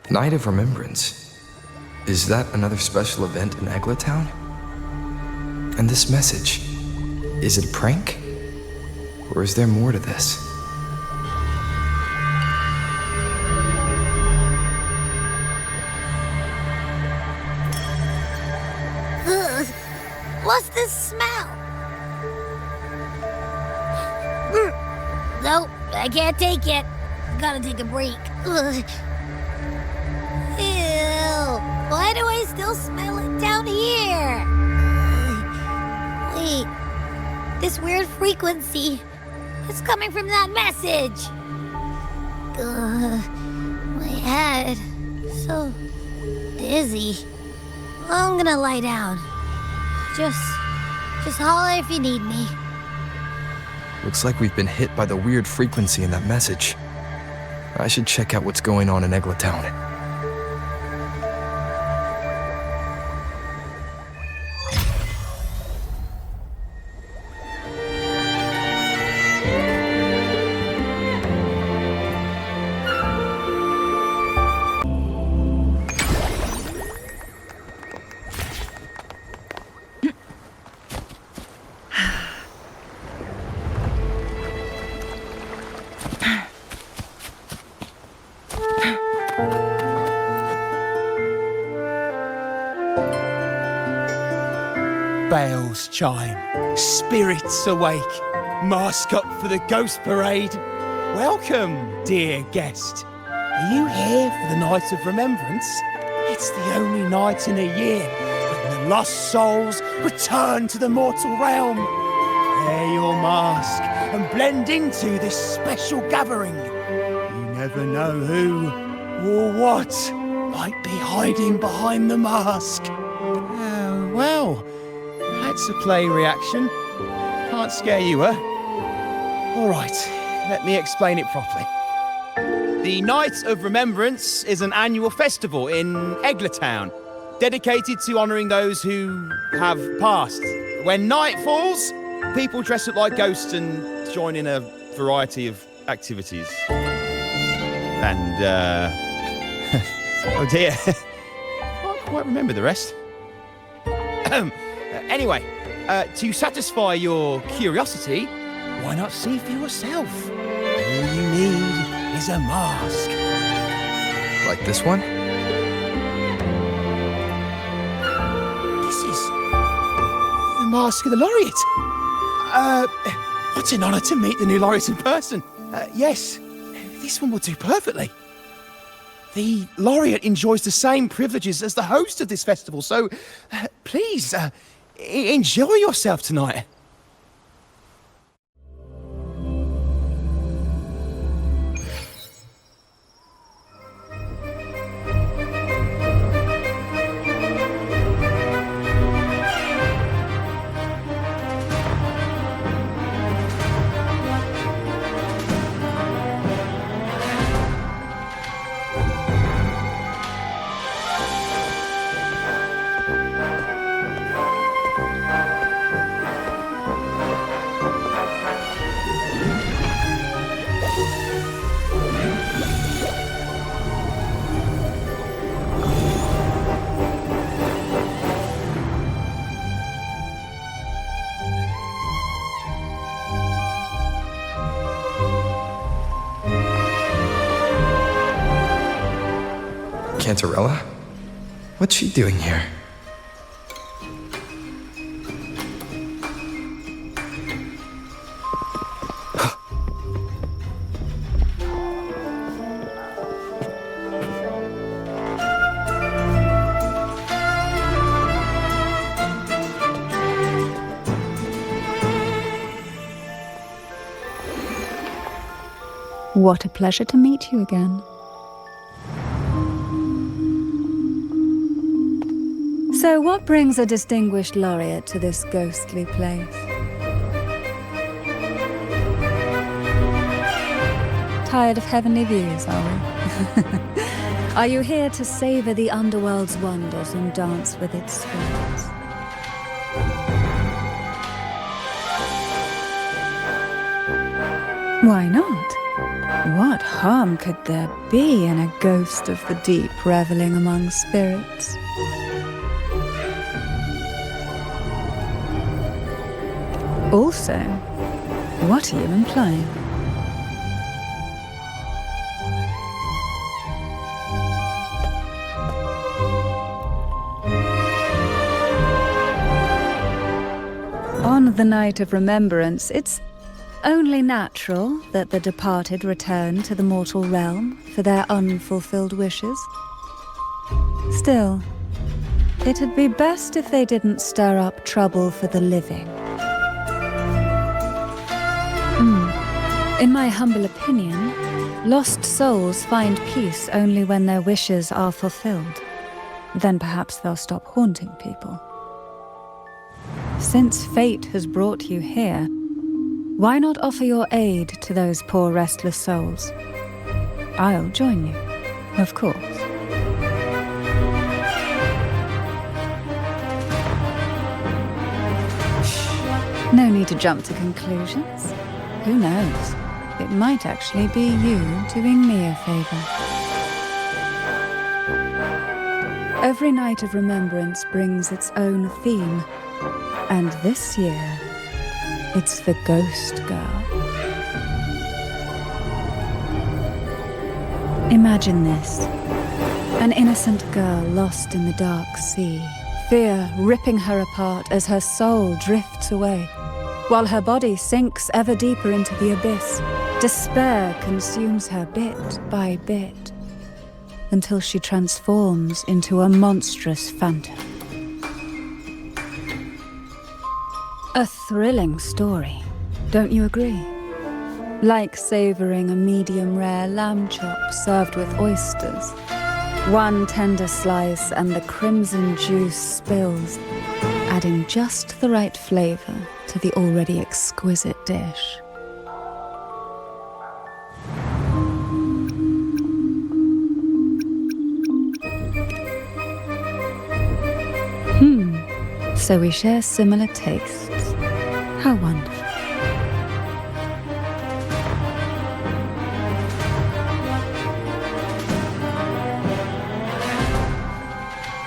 Night of Remembrance. Is that another special event in Eglatown? And this message, is it a prank? Or is there more to this? Ugh. What's this smell? Nope, I can't take it. Gotta take a break. Ugh. Ew. Why do I still smell it down here? Wait. This weird frequency. It's coming from that message. My head. So dizzy. I'm gonna lie down. Just holler if you need me. Looks like we've been hit by the weird frequency in that message. I should check out what's going on in Eglatown. Bells chime, spirits awake, mask up for the ghost parade. Welcome, dear guest. Are you here for the Night of Remembrance? It's the only night in a year when the lost souls return to the mortal realm. Wear your mask and blend into this special gathering. You never know who or what might be hiding behind the mask. Well, that's a play reaction. Can't scare you, huh? All right, let me explain it properly. The Night of Remembrance is an annual festival in Eglatown, dedicated to honouring those who have passed. When night falls, people dress up like ghosts and join in a variety of activities. And, oh dear, I can't quite remember the rest. Anyway, to satisfy your curiosity, why not see for yourself? All you need is a mask. Like this one? This is the mask of the laureate. What an honour to meet the new laureate in person. Yes, this one will do perfectly. The laureate enjoys the same privileges as the host of this festival, so please, enjoy yourself tonight. Canterella? What's she doing here? What a pleasure to meet you again. So what brings a distinguished laureate to this ghostly place? Tired of heavenly views, are we? Are you here to savor the underworld's wonders and dance with its spirits? Why not? What harm could there be in a ghost of the deep reveling among spirits? Also, what are you implying? On the night of remembrance, it's only natural that the departed return to the mortal realm for their unfulfilled wishes. Still, it'd be best if they didn't stir up trouble for the living. In my humble opinion, lost souls find peace only when their wishes are fulfilled. Then perhaps they'll stop haunting people. Since fate has brought you here, why not offer your aid to those poor restless souls? I'll join you, of course. No need to jump to conclusions. Who knows? It might actually be you doing me a favor. Every night of remembrance brings its own theme, and this year, it's the Ghost Girl. Imagine this. An innocent girl lost in the dark sea, fear ripping her apart as her soul drifts away, while her body sinks ever deeper into the abyss. Despair consumes her bit by bit, until she transforms into a monstrous phantom. A thrilling story, don't you agree? Like savoring a medium-rare lamb chop served with oysters. One tender slice and the crimson juice spills, adding just the right flavor to the already exquisite dish. So we share similar tastes. How wonderful.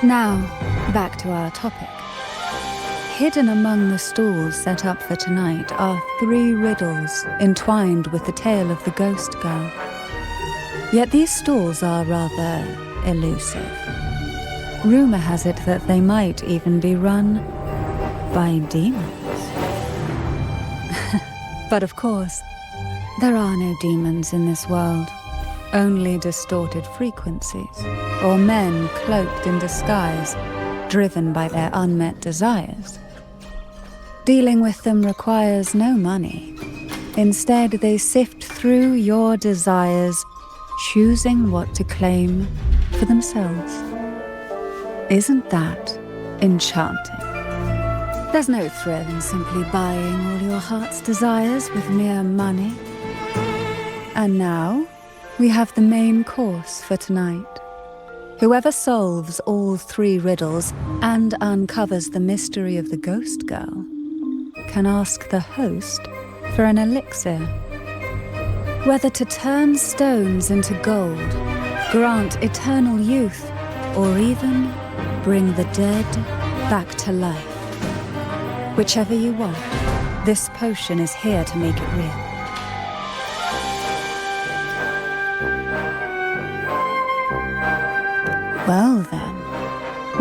Now, back to our topic. Hidden among the stalls set up for tonight are 3 riddles entwined with the tale of the Ghost Girl. Yet these stalls are rather elusive. Rumor has it that they might even be run by demons. But of course, there are no demons in this world, only distorted frequencies, or men cloaked in disguise, driven by their unmet desires. Dealing with them requires no money. Instead, they sift through your desires, choosing what to claim for themselves. Isn't that enchanting? There's no thrill in simply buying all your heart's desires with mere money. And now, we have the main course for tonight. Whoever solves all 3 riddles and uncovers the mystery of the Ghost Girl can ask the host for an elixir. Whether to turn stones into gold, grant eternal youth, or even bring the dead back to life. Whichever you want, this potion is here to make it real. Well then,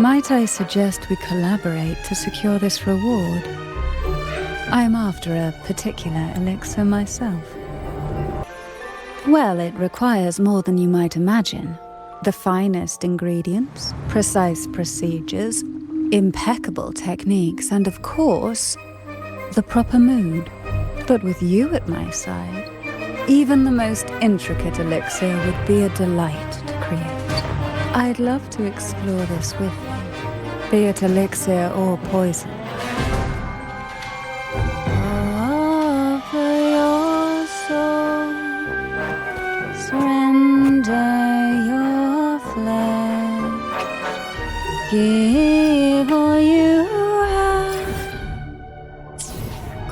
might I suggest we collaborate to secure this reward? I'm after a particular elixir myself. Well, it requires more than you might imagine. The finest ingredients, precise procedures, impeccable techniques, and of course, the proper mood. But with you at my side, even the most intricate elixir would be a delight to create. I'd love to explore this with you, be it elixir or poison. Offer your soul, surrender your flesh, give all you have,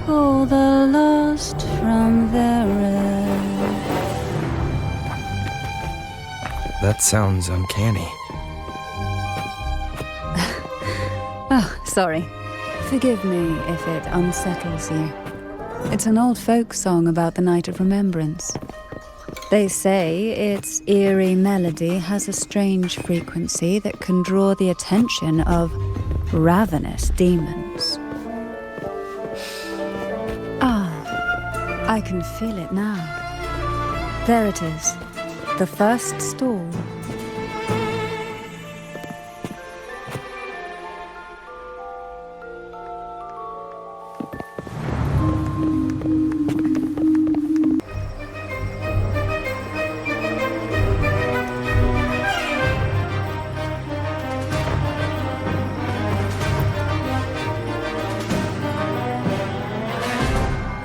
call the lost from their rest. That sounds uncanny. Oh, sorry. Forgive me if it unsettles you. It's an old folk song about the Night of Remembrance. They say its eerie melody has a strange frequency that can draw the attention of ravenous demons. Ah, I can feel it now. There it is, the first stall.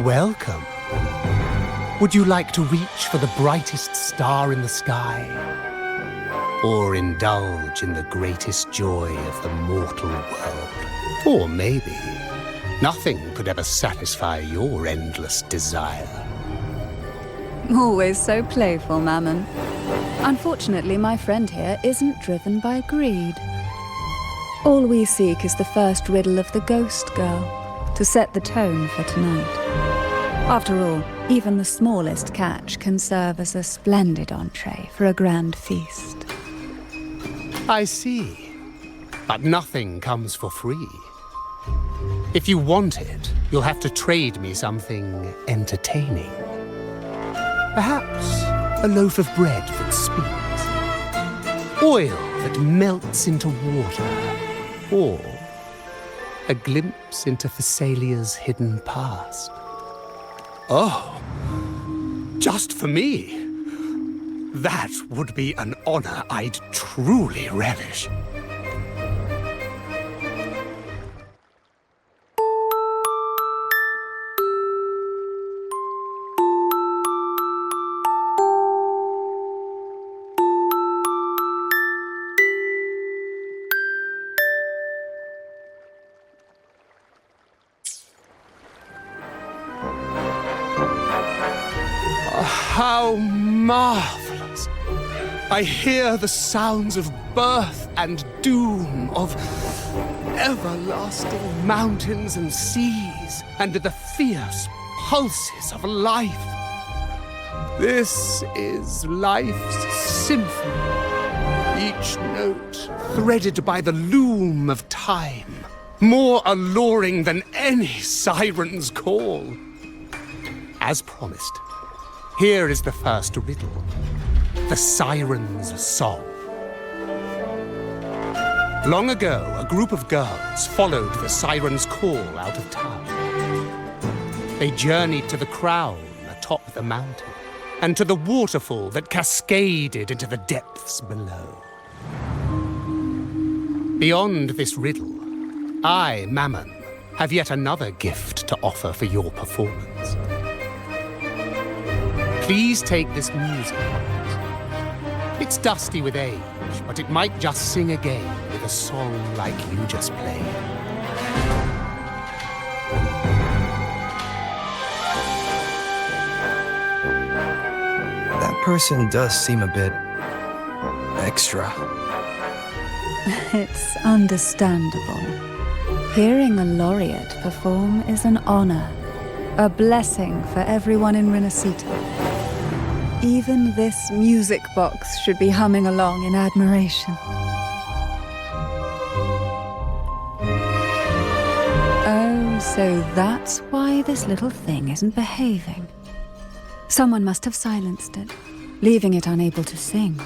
Welcome. Would you like to reach for the brightest star in the sky? Or indulge in the greatest joy of the mortal world? Or maybe nothing could ever satisfy your endless desire. Always so playful, Mammon. Unfortunately, my friend here isn't driven by greed. All we seek is the first riddle of the Ghost Girl, to set the tone for tonight. After all, even the smallest catch can serve as a splendid entree for a grand feast. I see. But nothing comes for free. If you want it, you'll have to trade me something entertaining. Perhaps a loaf of bread that speaks, oil that melts into water, or a glimpse into Thessalia's hidden past. Oh, just for me? That would be an honor I'd truly relish. How marvelous! I hear the sounds of birth and doom, of everlasting mountains and seas, and the fierce pulses of life. This is life's symphony, each note threaded by the loom of time, more alluring than any siren's call. As promised, here is the first riddle, the Siren's Song. Long ago, a group of girls followed the siren's call out of town. They journeyed to the crown atop the mountain, and to the waterfall that cascaded into the depths below. Beyond this riddle, I, Mammon, have yet another gift to offer for your performance. Please take this music box. It's dusty with age, but it might just sing again with a song like you just played. That person does seem a bit extra. It's understandable. Hearing a laureate perform is an honor, a blessing for everyone in Renacita. Even this music box should be humming along in admiration. Oh, so that's why this little thing isn't behaving. Someone must have silenced it, leaving it unable to sing.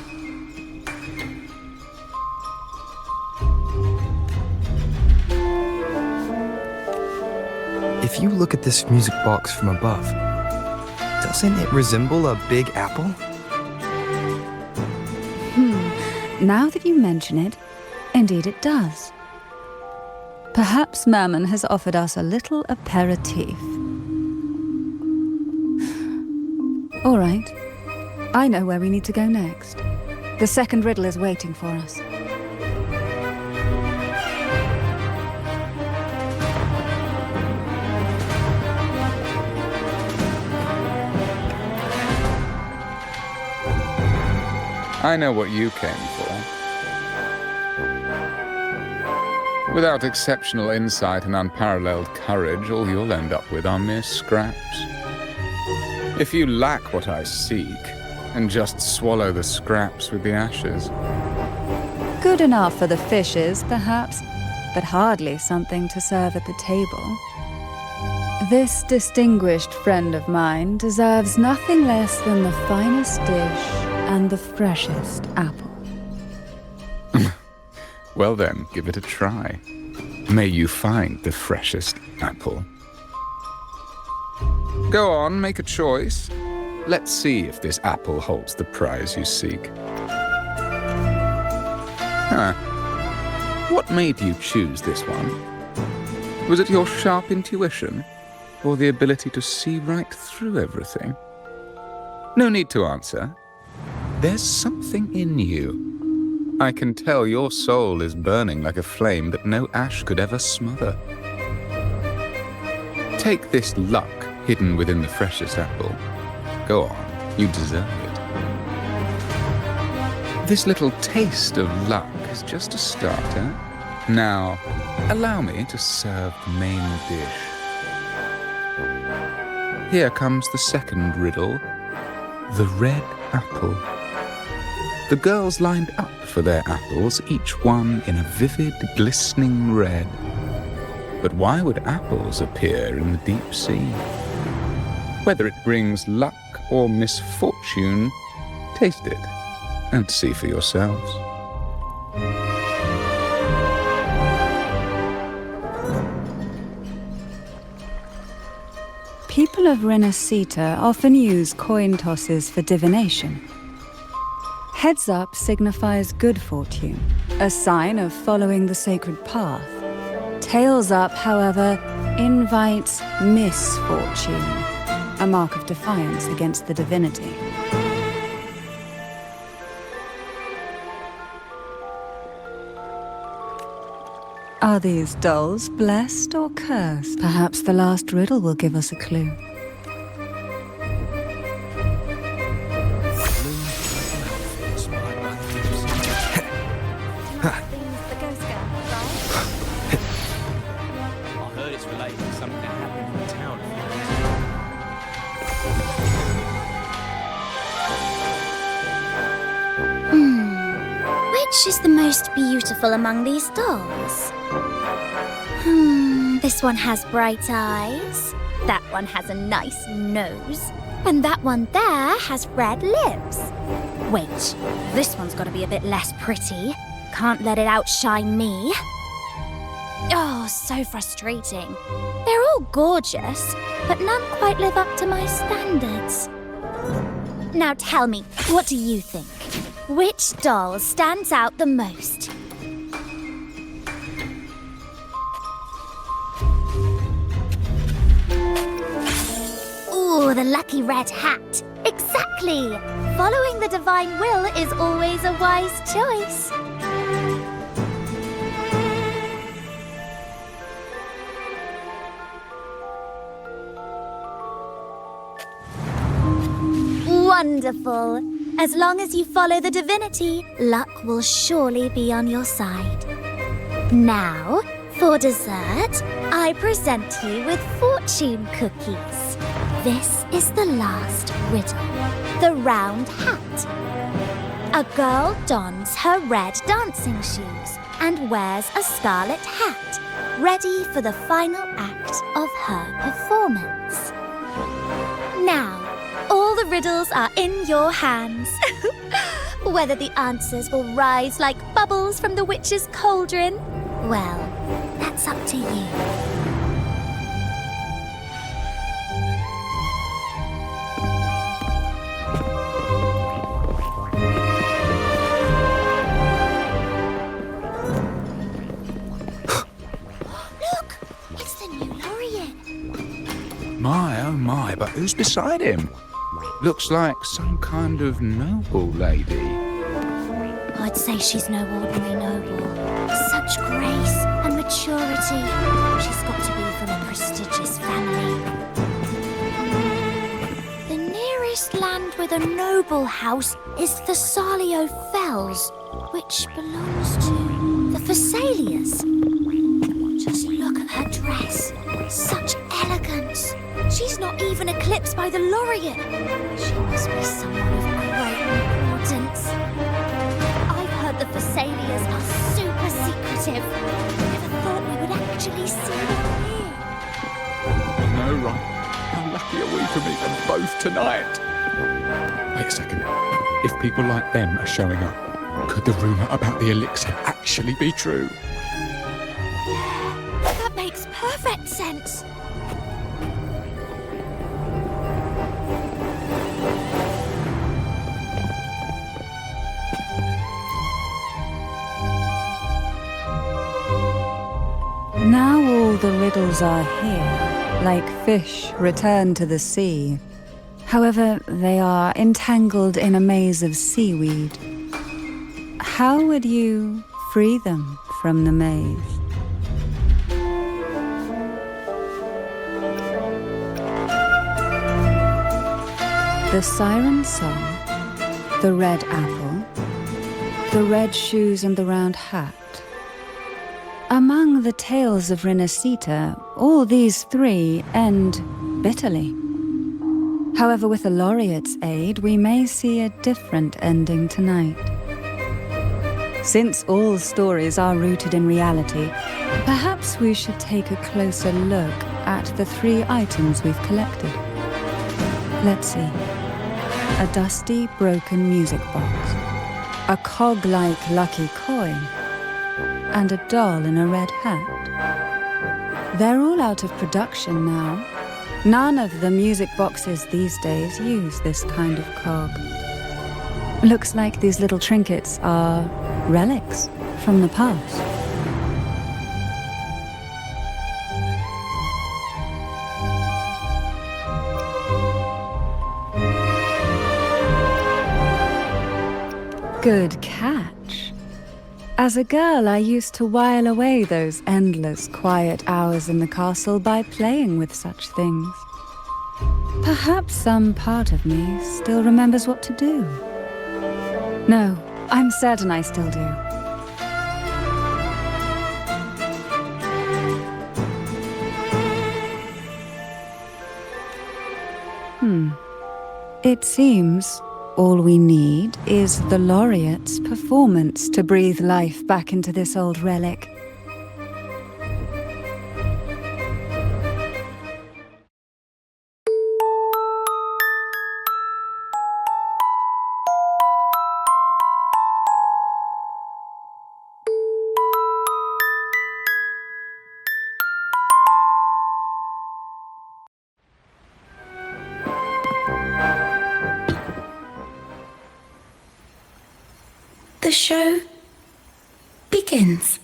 If you look at this music box from above, doesn't it resemble a big apple? Now that you mention it, indeed it does. Perhaps Mammon has offered us a little aperitif. All right. I know where we need to go next. The second riddle is waiting for us. I know what you came for. Without exceptional insight and unparalleled courage, all you'll end up with are mere scraps. If you lack what I seek, and just swallow the scraps with the ashes. Good enough for the fishes, perhaps, but hardly something to serve at the table. This distinguished friend of mine deserves nothing less than the finest dish and the freshest apple. Well then, give it a try. May you find the freshest apple. Go on, make a choice. Let's see if this apple holds the prize you seek. What made you choose this one? Was it your sharp intuition, or the ability to see right through everything? No need to answer. There's something in you. I can tell your soul is burning like a flame that no ash could ever smother. Take this luck hidden within the freshest apple. Go on, you deserve it. This little taste of luck is just a starter. Now, allow me to serve the main dish. Here comes the second riddle. The red apple. The girls lined up for their apples, each one in a vivid, glistening red. But why would apples appear in the deep sea? Whether it brings luck or misfortune, taste it and see for yourselves. People of Renacita often use coin tosses for divination. Heads up signifies good fortune, a sign of following the sacred path. Tails up, however, invites misfortune, a mark of defiance against the divinity. Are these dolls blessed or cursed? Perhaps the last riddle will give us a clue. Which is the most beautiful among these dolls? This one has bright eyes, that one has a nice nose, and that one there has red lips. Wait, this one's got to be a bit less pretty. Can't let it outshine me. Oh, so frustrating. They're all gorgeous, but none quite live up to my standards. Now tell me, what do you think? Which doll stands out the most? Ooh, the lucky red hat. Exactly! Following the divine will is always a wise choice. Wonderful! As long as you follow the divinity, luck will surely be on your side. Now, for dessert, I present you with fortune cookies. This is the last riddle, the round hat. A girl dons her red dancing shoes and wears a scarlet hat, ready for the final act of her performance. Now, all the riddles are in your hands. Whether the answers will rise like bubbles from the witch's cauldron, well, that's up to you. Look, it's the new laureate. My, oh my, but who's beside him? Looks like some kind of noble lady. I'd say she's no ordinary noble. Such grace and maturity. She's got to be from a prestigious family. The nearest land with the noble house is Thessalio Fells, which belongs to the Thessalias. Just look at her dress. Such elegance. She's not even eclipsed by the laureate. She must be someone of great importance. I've heard the Thessalias are super secretive. Never thought we would actually see them here. I know, right? How lucky are we to meet them both tonight? Wait a second. If people like them are showing up, could the rumour about the elixir actually be true? That makes perfect sense. Now all the riddles are here, like fish returned to the sea. However, they are entangled in a maze of seaweed. How would you free them from the maze? The siren song, the red apple, the red shoes and the round hat. Among the tales of Rinascita, all these three end bitterly. However, with the laureate's aid, we may see a different ending tonight. Since all stories are rooted in reality, perhaps we should take a closer look at the three items we've collected. Let's see. A dusty, broken music box, a cog-like lucky coin, and a doll in a red hat. They're all out of production now. None of the music boxes these days use this kind of cog. Looks like these little trinkets are relics from the past. Good catch. As a girl, I used to while away those endless, quiet hours in the castle by playing with such things. Perhaps some part of me still remembers what to do. No, I'm certain I still do. It seems all we need is the laureate's performance to breathe life back into this old relic. The show begins.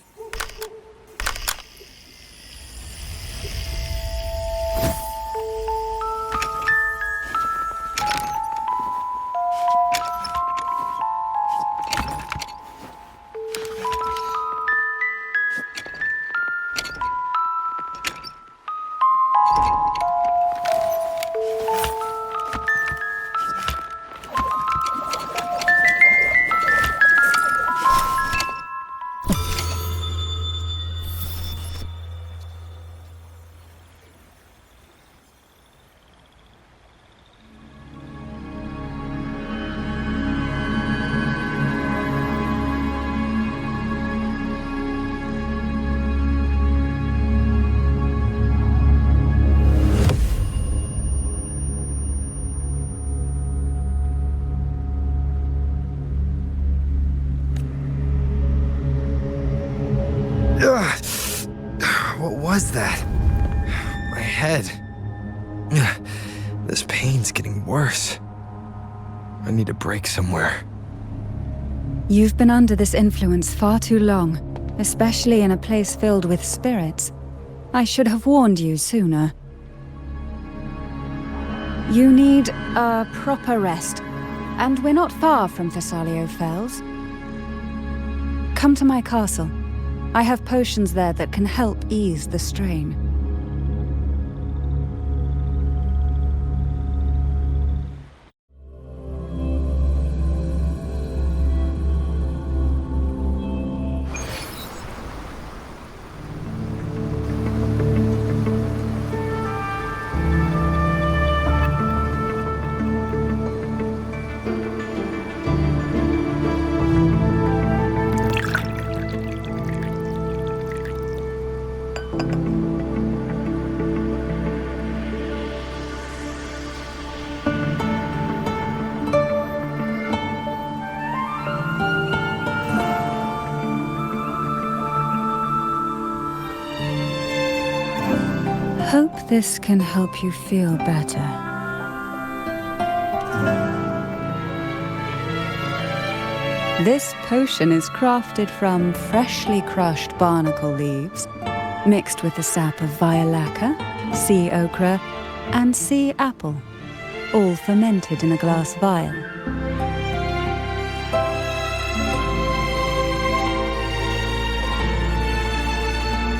What was that? My head. This pain's getting worse. I need a break somewhere. You've been under this influence far too long, especially in a place filled with spirits. I should have warned you sooner. You need a proper rest, and we're not far from Thessalio Fells. Come to my castle. I have potions there that can help ease the strain. hope this can help you feel better. This potion is crafted from freshly crushed barnacle leaves, mixed with the sap of violaca, sea ochre, and sea apple, all fermented in a glass vial.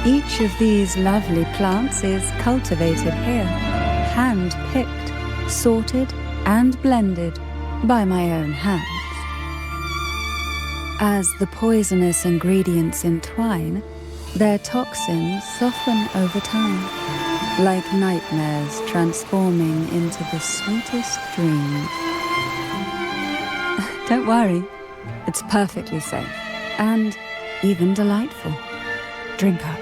Each of these lovely plants is cultivated here, hand-picked, sorted, and blended by my own hands. As the poisonous ingredients entwine, their toxins soften over time, like nightmares transforming into the sweetest dreams. Don't worry, it's perfectly safe and even delightful. Drink up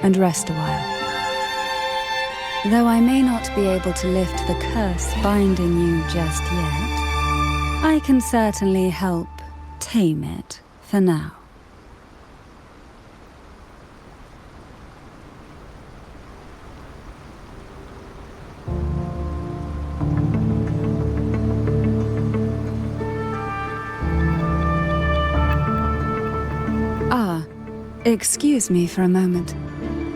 and rest a while. Though I may not be able to lift the curse binding you just yet, I can certainly help tame it for now. Ah, excuse me for a moment.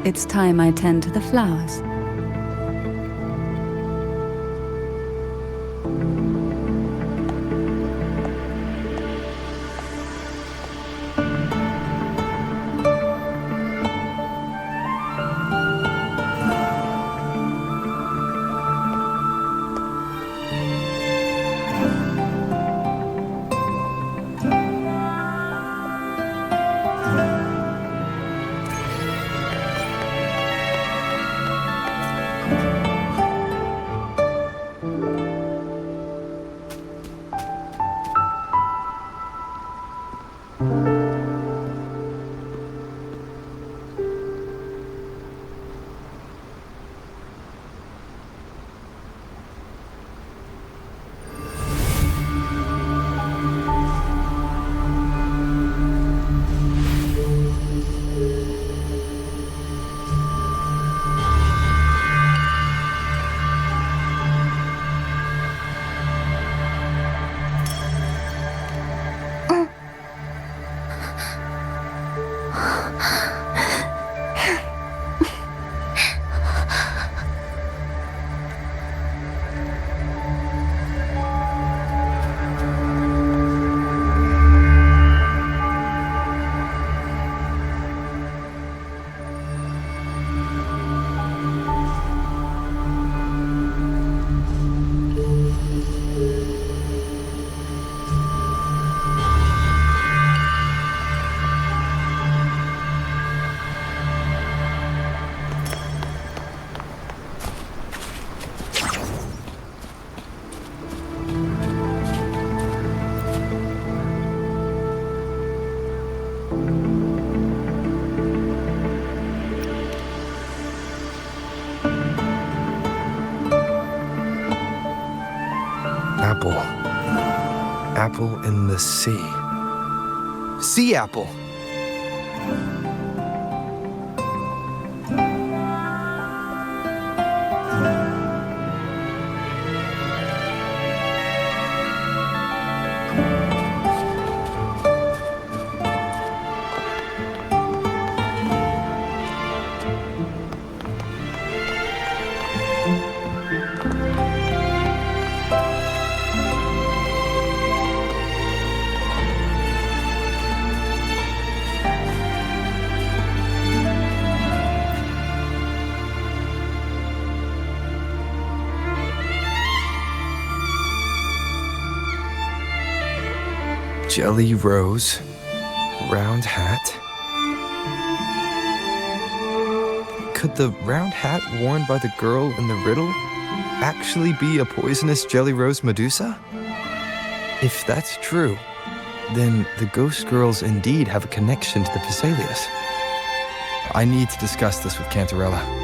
It's time I tend to the flowers. Apple in the sea. Sea apple! Jelly rose, round hat. Could the round hat worn by the girl in the riddle actually be a poisonous jelly rose Medusa? If that's true, then the ghost girls indeed have a connection to the Vesalius. I need to discuss this with Canterella.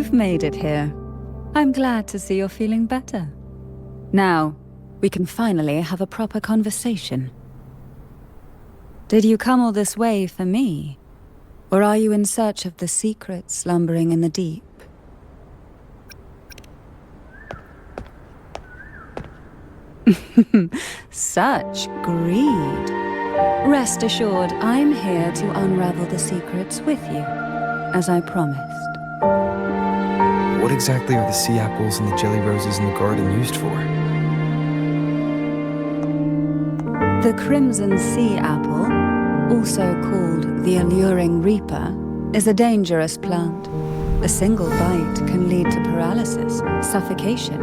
you've made it here. I'm glad to see you're feeling better. Now, we can finally have a proper conversation. Did you come all this way for me? Or are you in search of the secret slumbering in the deep? Such greed. Rest assured, I'm here to unravel the secrets with you, as I promised. What exactly are the sea apples and the jelly roses in the garden used for? The crimson sea apple, also called the alluring reaper, is a dangerous plant. A single bite can lead to paralysis, suffocation,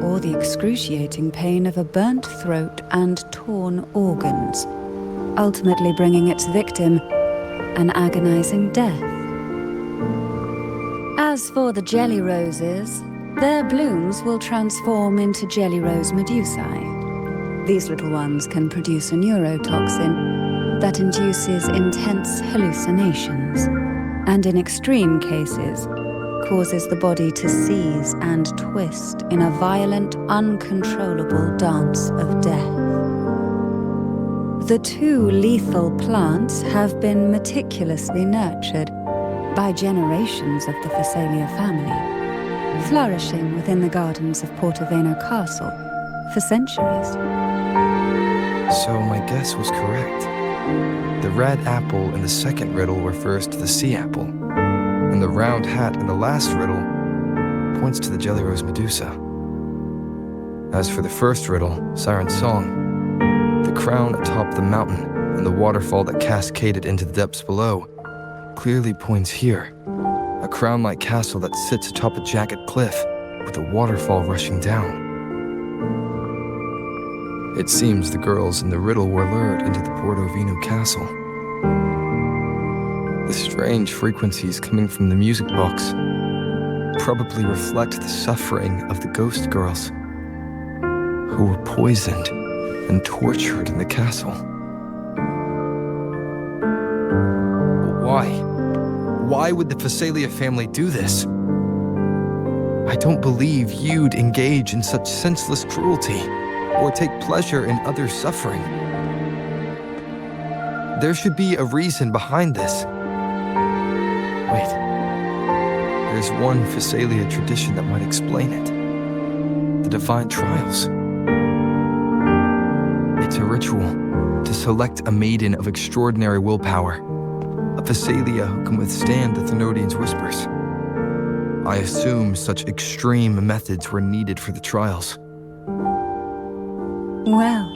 or the excruciating pain of a burnt throat and torn organs, ultimately bringing its victim an agonizing death. As for the jelly roses, their blooms will transform into jelly rose medusae. These little ones can produce a neurotoxin that induces intense hallucinations, and in extreme cases, causes the body to seize and twist in a violent, uncontrollable dance of death. The two lethal plants have been meticulously nurtured by generations of the Phasalia family, flourishing within the gardens of Portoveno Castle for centuries. So my guess was correct. The red apple in the second riddle refers to the sea apple, and the round hat in the last riddle points to the jelly rose medusa. As for the first riddle, Siren's Song, the crown atop the mountain and the waterfall that cascaded into the depths below clearly points here, a crown-like castle that sits atop a jagged cliff with a waterfall rushing down. It seems the girls in the riddle were lured into the Portovino castle. The strange frequencies coming from the music box probably reflect the suffering of the ghost girls who were poisoned and tortured in the castle. But why? Why would the Phasalia family do this? I don't believe you'd engage in such senseless cruelty or take pleasure in others' suffering. There should be a reason behind this. Wait, there's one Phasalia tradition that might explain it. The Divine Trials. It's a ritual to select a maiden of extraordinary willpower, a Phasalia who can withstand the Thenodian's whispers. I assume such extreme methods were needed for the trials. Well,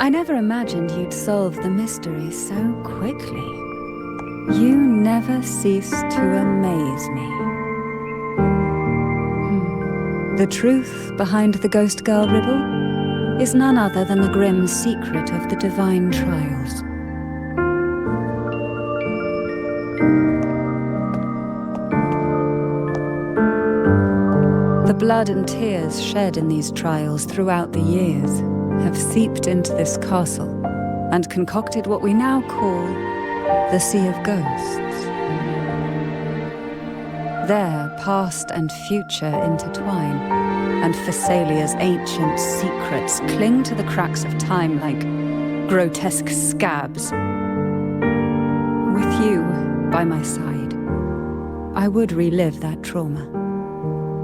I never imagined you'd solve the mystery so quickly. You never cease to amaze me. The truth behind the Ghost Girl riddle is none other than the grim secret of the Divine Trials. The blood and tears shed in these trials throughout the years have seeped into this castle and concocted what we now call the Sea of Ghosts. There, past and future intertwine, and Phasalia's ancient secrets cling to the cracks of time like grotesque scabs. With you by my side, I would relive that trauma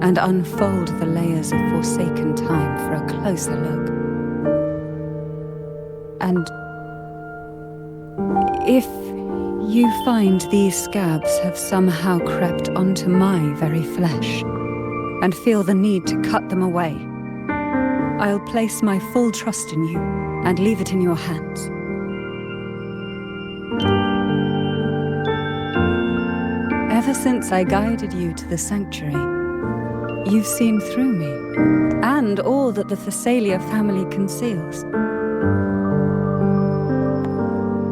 and unfold the layers of forsaken time for a closer look. And if you find these scabs have somehow crept onto my very flesh and feel the need to cut them away, I'll place my full trust in you and leave it in your hands. Ever since I guided you to the sanctuary, you've seen through me, and all that the Phasalia family conceals.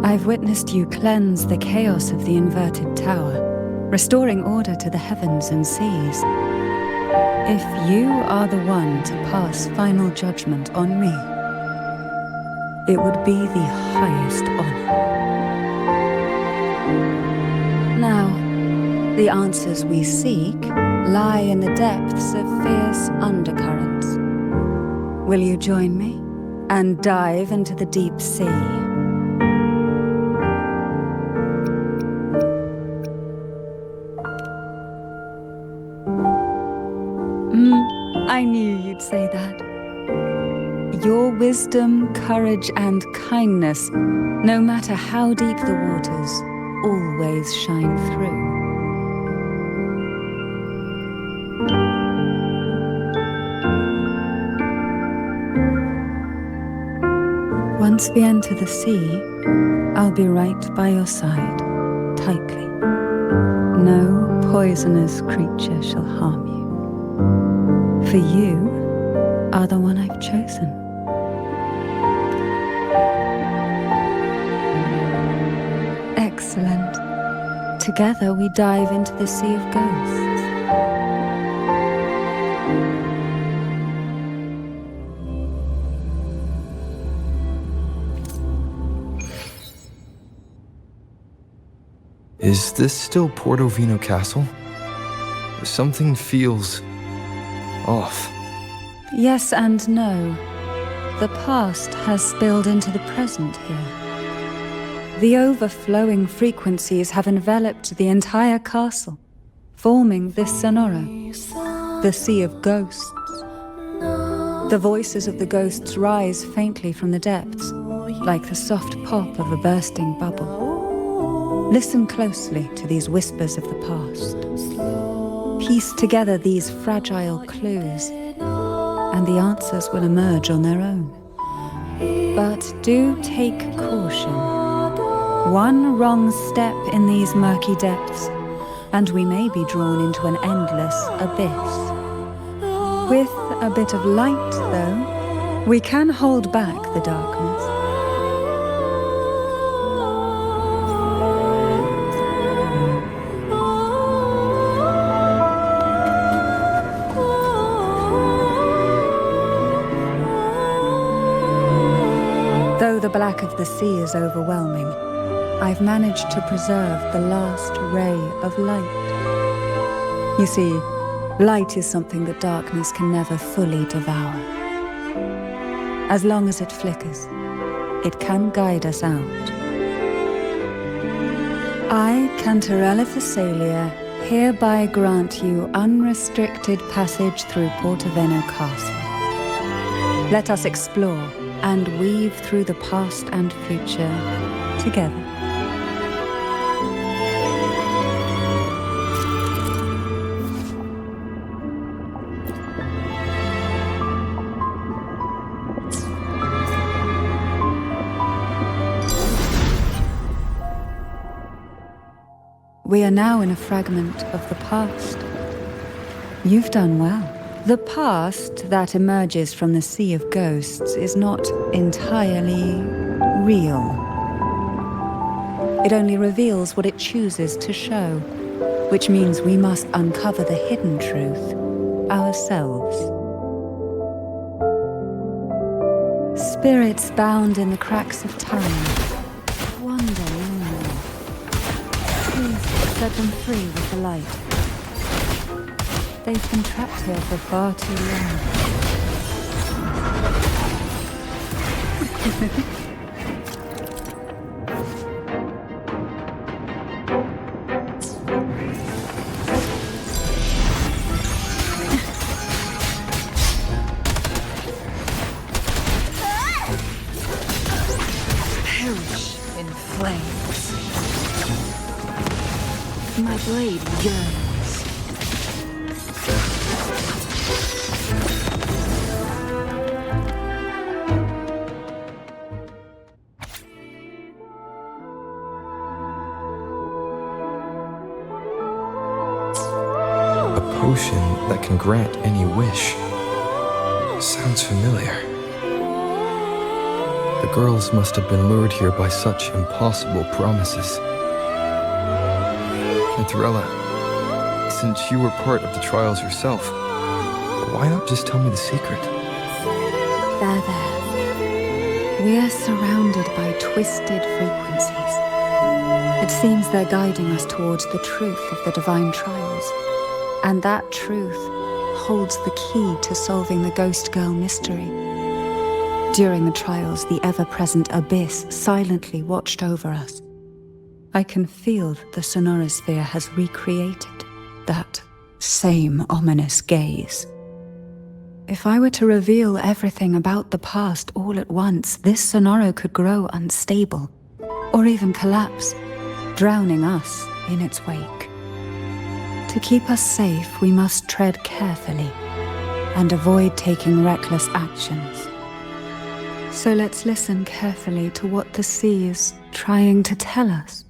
I've witnessed you cleanse the chaos of the inverted tower, restoring order to the heavens and seas. If you are the one to pass final judgment on me, it would be the highest honor. Now, The answers we seek lie in the depths of fierce undercurrents. Will you join me and dive into the deep sea? I knew you'd say that. Your wisdom, courage, and kindness, no matter how deep the waters, always shine through. Once we enter the sea, I'll be right by your side, tightly. No poisonous creature shall harm you. For you are the one I've chosen. Excellent. Together we dive into the Sea of Ghosts. Is this still Portovino Castle? Something feels off. Yes and no. The past has spilled into the present here. The overflowing frequencies have enveloped the entire castle, forming this sonoro, the Sea of Ghosts. The voices of the ghosts rise faintly from the depths, like the soft pop of a bursting bubble. Listen closely to these whispers of the past. Piece together these fragile clues, and the answers will emerge on their own. But do take caution. One wrong step in these murky depths, and we may be drawn into an endless abyss. With a bit of light, though, we can hold back the darkness. Though the black of the sea is overwhelming, I've managed to preserve the last ray of light. You see, light is something that darkness can never fully devour. As long as it flickers, it can guide us out. I, Canterella Thessalia, hereby grant you unrestricted passage through Portovino Castle. Let us explore and weave through the past and future together. We are now in a fragment of the past. You've done well. The past that emerges from the Sea of Ghosts is not entirely real. It only reveals what it chooses to show, which means we must uncover the hidden truth ourselves. Spirits bound in the cracks of time wander lonely. Please set them free with the light. They've been trapped here for far too long. Perish in flames. My blade yearns. Potion that can grant any wish. Sounds familiar. The girls must have been lured here by such impossible promises. Canterella, since you were part of the trials yourself, why not just tell me the secret? There. We are surrounded by twisted frequencies. The seems they're guiding us towards the truth of the divine trials. And that truth holds the key to solving the Ghost Girl mystery. During the trials, the ever-present abyss silently watched over us. I can feel that the sonorosphere has recreated that same ominous gaze. If I were to reveal everything about the past all at once, this sonoro could grow unstable, or even collapse, drowning us in its wake. To keep us safe, we must tread carefully and avoid taking reckless actions. So let's listen carefully to what the sea is trying to tell us.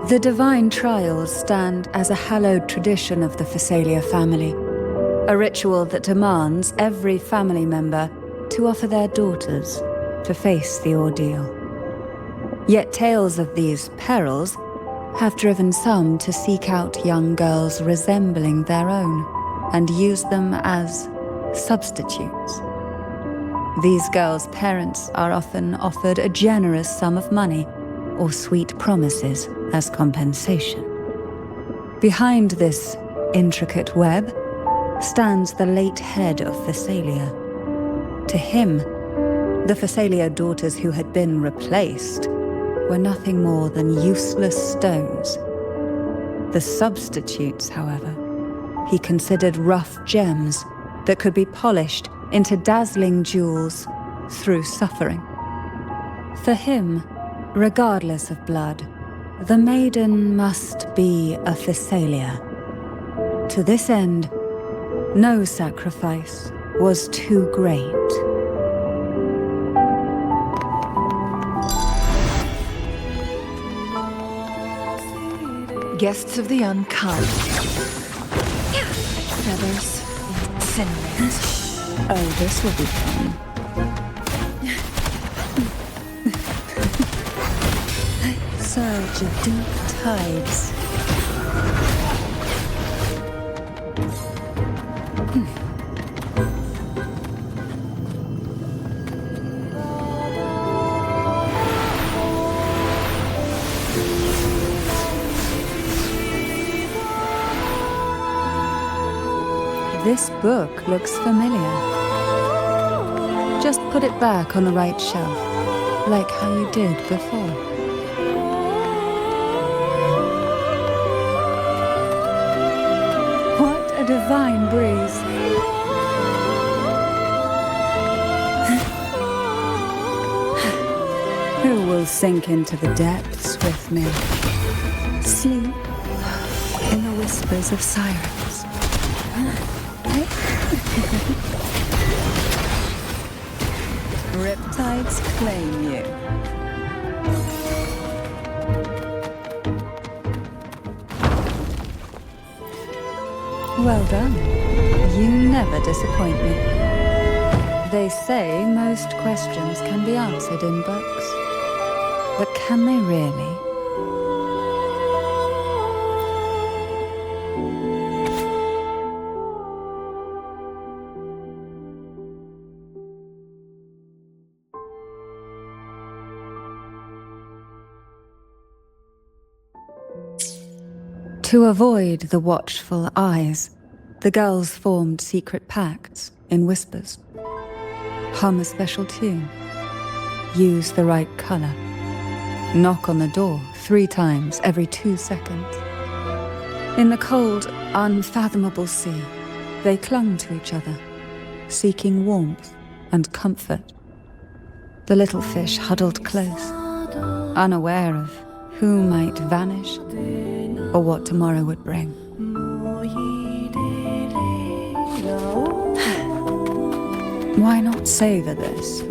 The divine trials stand as a hallowed tradition of the Phasalia family, a ritual that demands every family member to offer their daughters to face the ordeal. Yet tales of these perils have driven some to seek out young girls resembling their own and use them as substitutes. These girls' parents are often offered a generous sum of money or sweet promises as compensation. Behind this intricate web stands the late head of Phasalia. To him, the Phasalia daughters who had been replaced were nothing more than useless stones. The substitutes, however, he considered rough gems that could be polished into dazzling jewels through suffering. For him, regardless of blood, the maiden must be a Phasalia. To this end, no sacrifice was too great. Guests of the unkind. Feathers, incinerate. Oh, this will be fun. Surge of deep tides. This book looks familiar. Just put it back on the right shelf, like how you did before. What a divine breeze. Who will sink into the depths with me? Sleep in the whispers of sirens. Riptides claim you. Well done. You never disappoint me. They say most questions can be answered in books. But can they really? To avoid the watchful eyes, the girls formed secret pacts in whispers. Hum a special tune. Use the right color. Knock on the door 3 times every 2 seconds. In the cold, unfathomable sea, they clung to each other, seeking warmth and comfort. The little fish huddled close, unaware of who might vanish, or what tomorrow would bring. Why not savor this,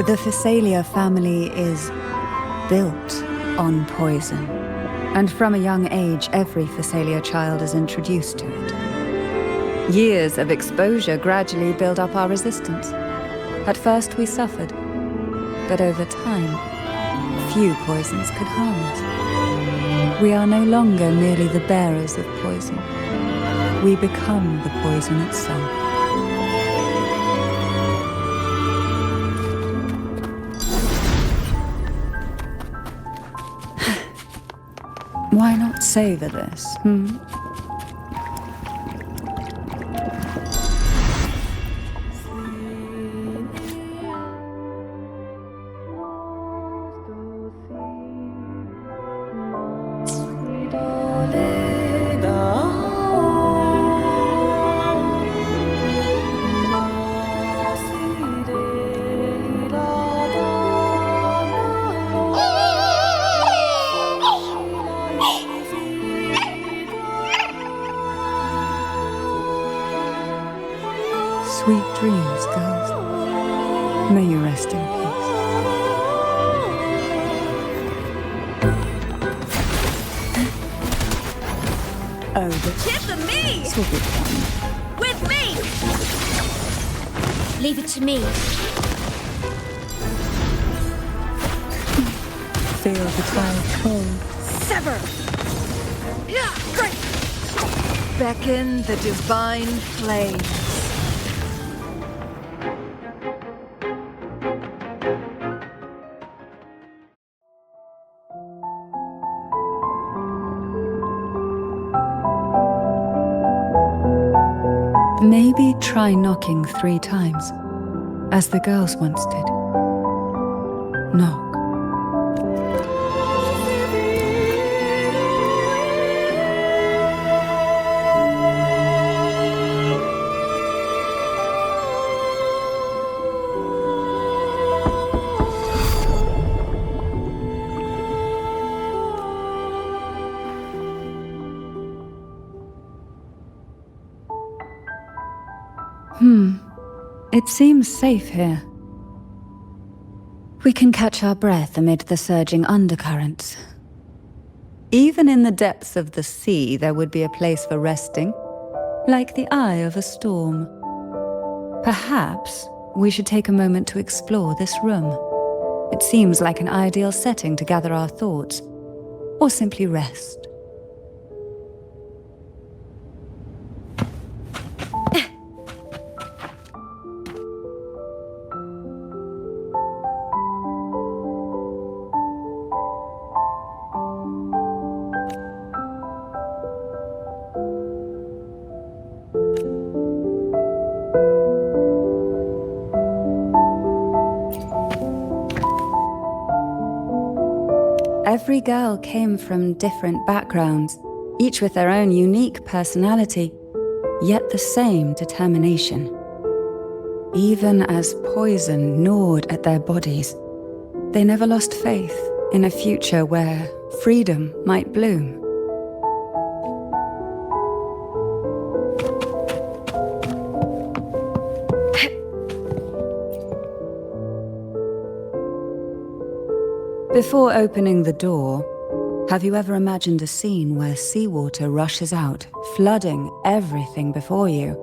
The Phasalia family is built on poison, and from a young age, every Phasalia child is introduced to it. Years of exposure gradually build up our resistance. At first we suffered, but over time, few poisons could harm us. We are no longer merely the bearers of poison. We become the poison itself. Why not savor this, Sweet dreams, girls. May you rest in peace. Oh, but Kiss me! this will be fun. With me! Leave it to me. Feel the child cold. Sever! Beckon the divine flames. Maybe try knocking 3 times, as the girls once did. Knock. It seems safe here. We can catch our breath amid the surging undercurrents. Even in the depths of the sea, there would be a place for resting, like the eye of a storm. Perhaps we should take a moment to explore this room. It seems like an ideal setting to gather our thoughts, or simply rest. Every girl came from different backgrounds, each with their own unique personality, yet the same determination. Even as poison gnawed at their bodies, they never lost faith in a future where freedom might bloom. Before opening the door, have you ever imagined a scene where seawater rushes out, flooding everything before you?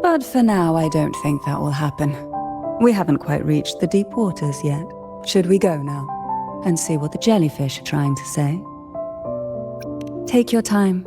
But for now, I don't think that will happen. We haven't quite reached the deep waters yet. Should we go now? and see what the jellyfish are trying to say. Take your time.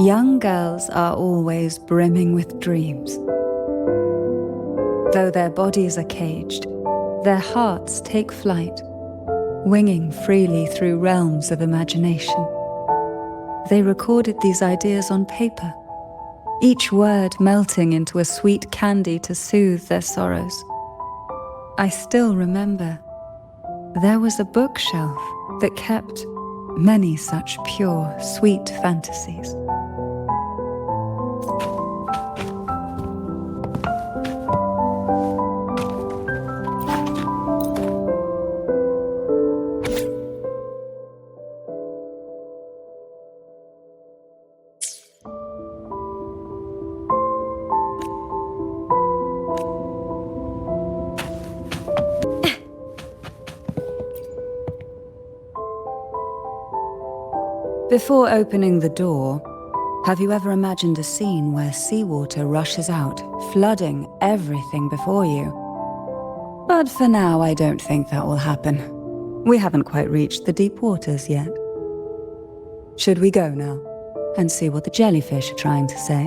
Young girls are always brimming with dreams. Though their bodies are caged, their hearts take flight, winging freely through realms of imagination. They recorded these ideas on paper, each word melting into a sweet candy to soothe their sorrows. I still remember there was a bookshelf that kept many such pure, sweet fantasies. Before opening the door, have you ever imagined a scene where seawater rushes out, flooding everything before you? But for now, I don't think that will happen. We haven't quite reached the deep waters yet. Should we go now and see what the jellyfish are trying to say?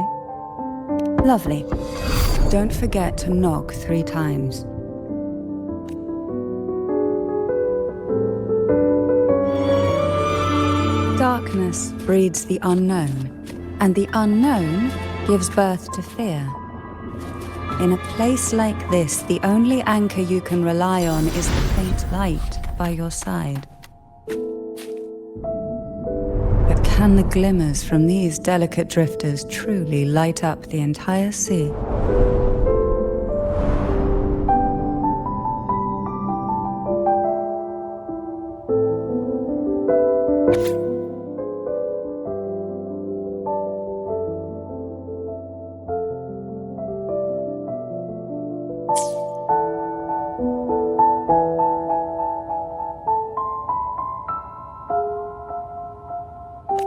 Lovely. Don't forget to knock 3 times. Darkness breeds the unknown, and the unknown gives birth to fear. In a place like this, the only anchor you can rely on is the faint light by your side. But can the glimmers from these delicate drifters truly light up the entire sea?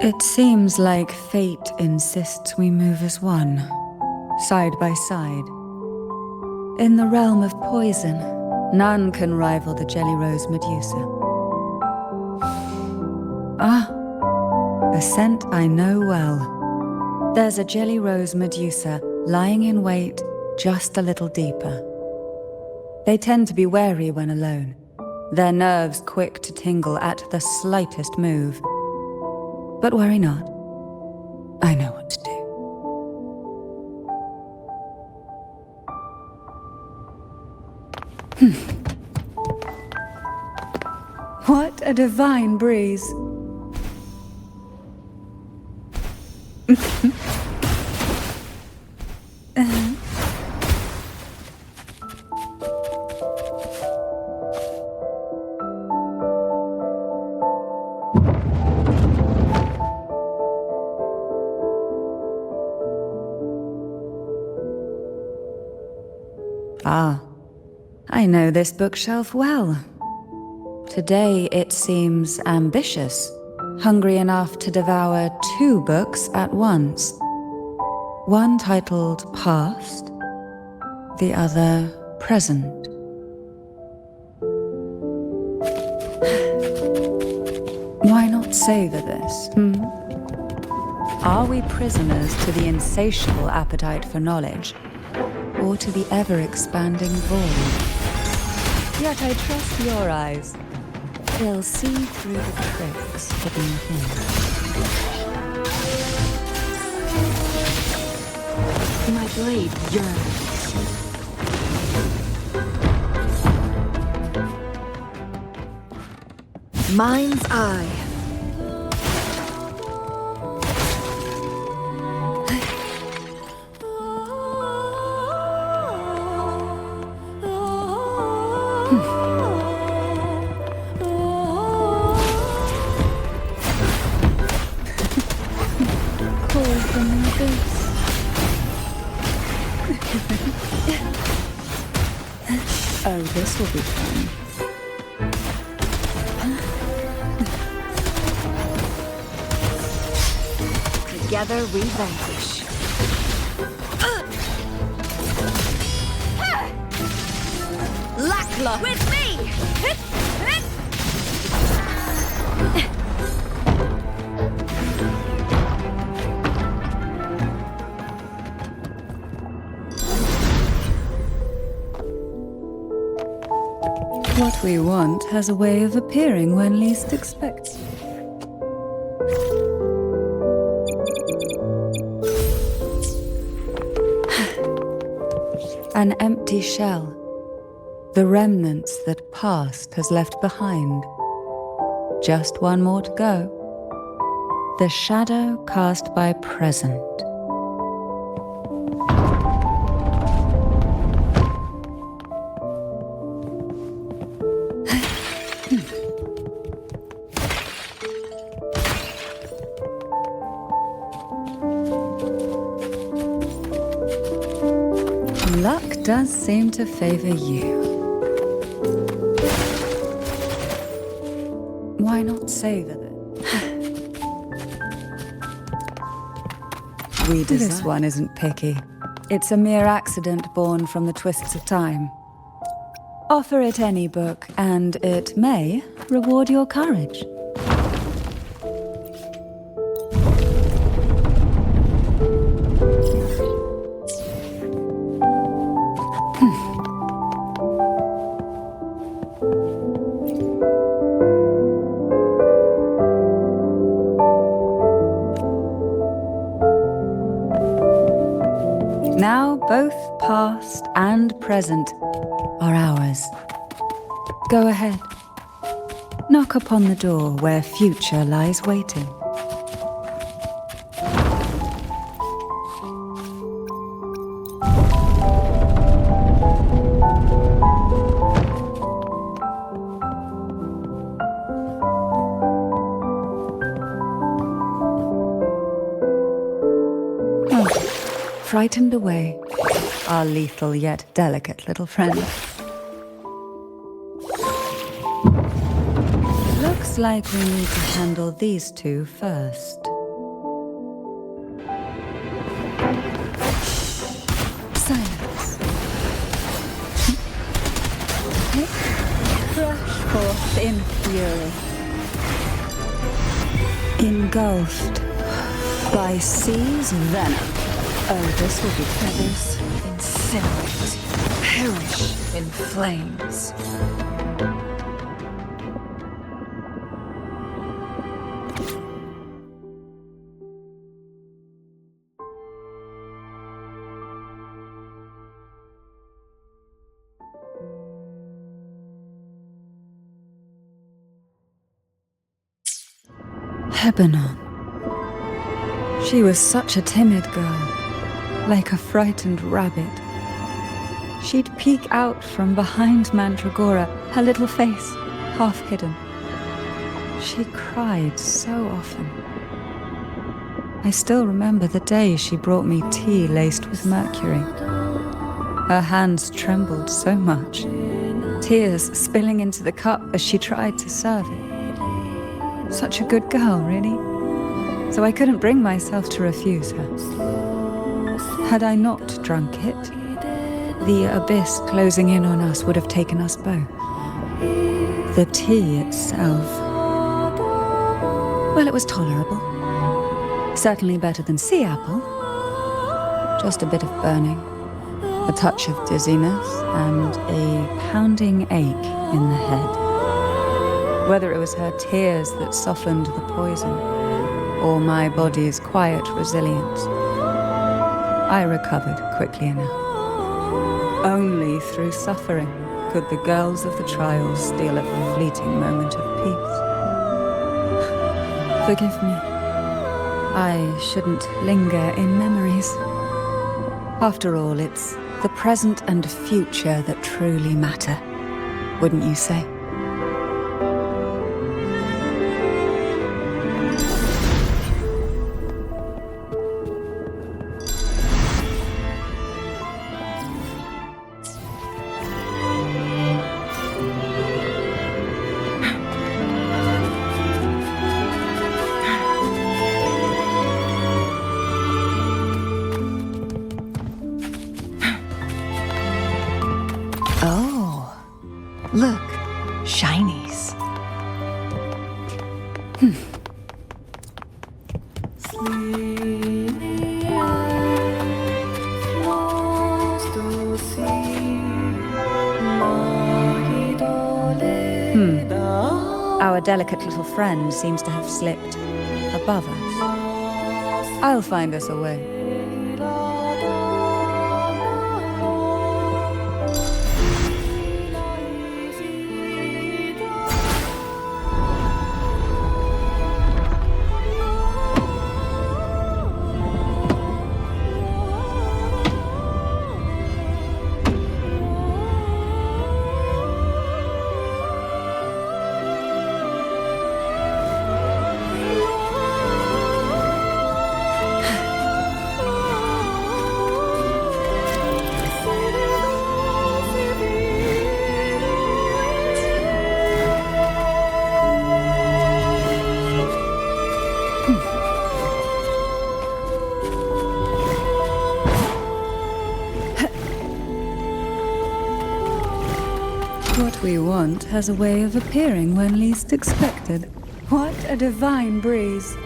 It seems like fate insists we move as one, side by side. In the realm of poison, none can rival the Jelly Rose Medusa. Ah, a scent I know well. There's a Jelly Rose Medusa lying in wait just a little deeper. They tend to be wary when alone, their nerves quick to tingle at the slightest move. But worry not. I know what to do. What a divine breeze. Ah, I know this bookshelf well. Today it seems ambitious, hungry enough to devour 2 books at once. One titled Past, the other Present. Why not savor this, Are we prisoners to the insatiable appetite for knowledge, or to the ever-expanding void? Yet I trust your eyes. They'll see through the tricks hidden within. My blade yearns. Mind's eye. fall from the abyss. Oh, this will be fun. Together we vanquish. Lakla! With me! What we want has a way of appearing when least expected. An empty shell. The remnants that past has left behind. Just one more to go. The shadow cast by present. Luck does seem to favor you. Why not savor it? This one isn't picky. It's a mere accident born from the twists of time. Offer it any book, and it may reward your courage. Now both past and present are ours. Go ahead. Knock upon the door where future lies waiting. Frightened away, our lethal yet delicate little friend. Looks like we need to handle these two first. Silence. Rush forth in fury. Engulfed by sea's venom. Oh, this will be feathers. Incinerate. Perish in flames. Lebanon. She was such a timid girl, like a frightened rabbit. She'd peek out from behind Mandragora, her little face half hidden. She cried so often. I still remember the day she brought me tea laced with mercury. Her hands trembled so much, tears spilling into the cup as she tried to serve it. Such a good girl, really. So I couldn't bring myself to refuse her. Had I not drunk it, the abyss closing in on us would have taken us both. The tea itself, well, it was tolerable. Certainly better than sea apple. Just a bit of burning, a touch of dizziness, and a pounding ache in the head. Whether it was her tears that softened the poison, or my body's quiet resilience, I recovered quickly enough. Only through suffering could the girls of the trials steal a fleeting moment of peace. Forgive me. I shouldn't linger in memories. After all, it's the present and future that truly matter, wouldn't you say? delicate little friend seems to have slipped above us. I'll find us a way. What we want has a way of appearing when least expected. What a divine breeze.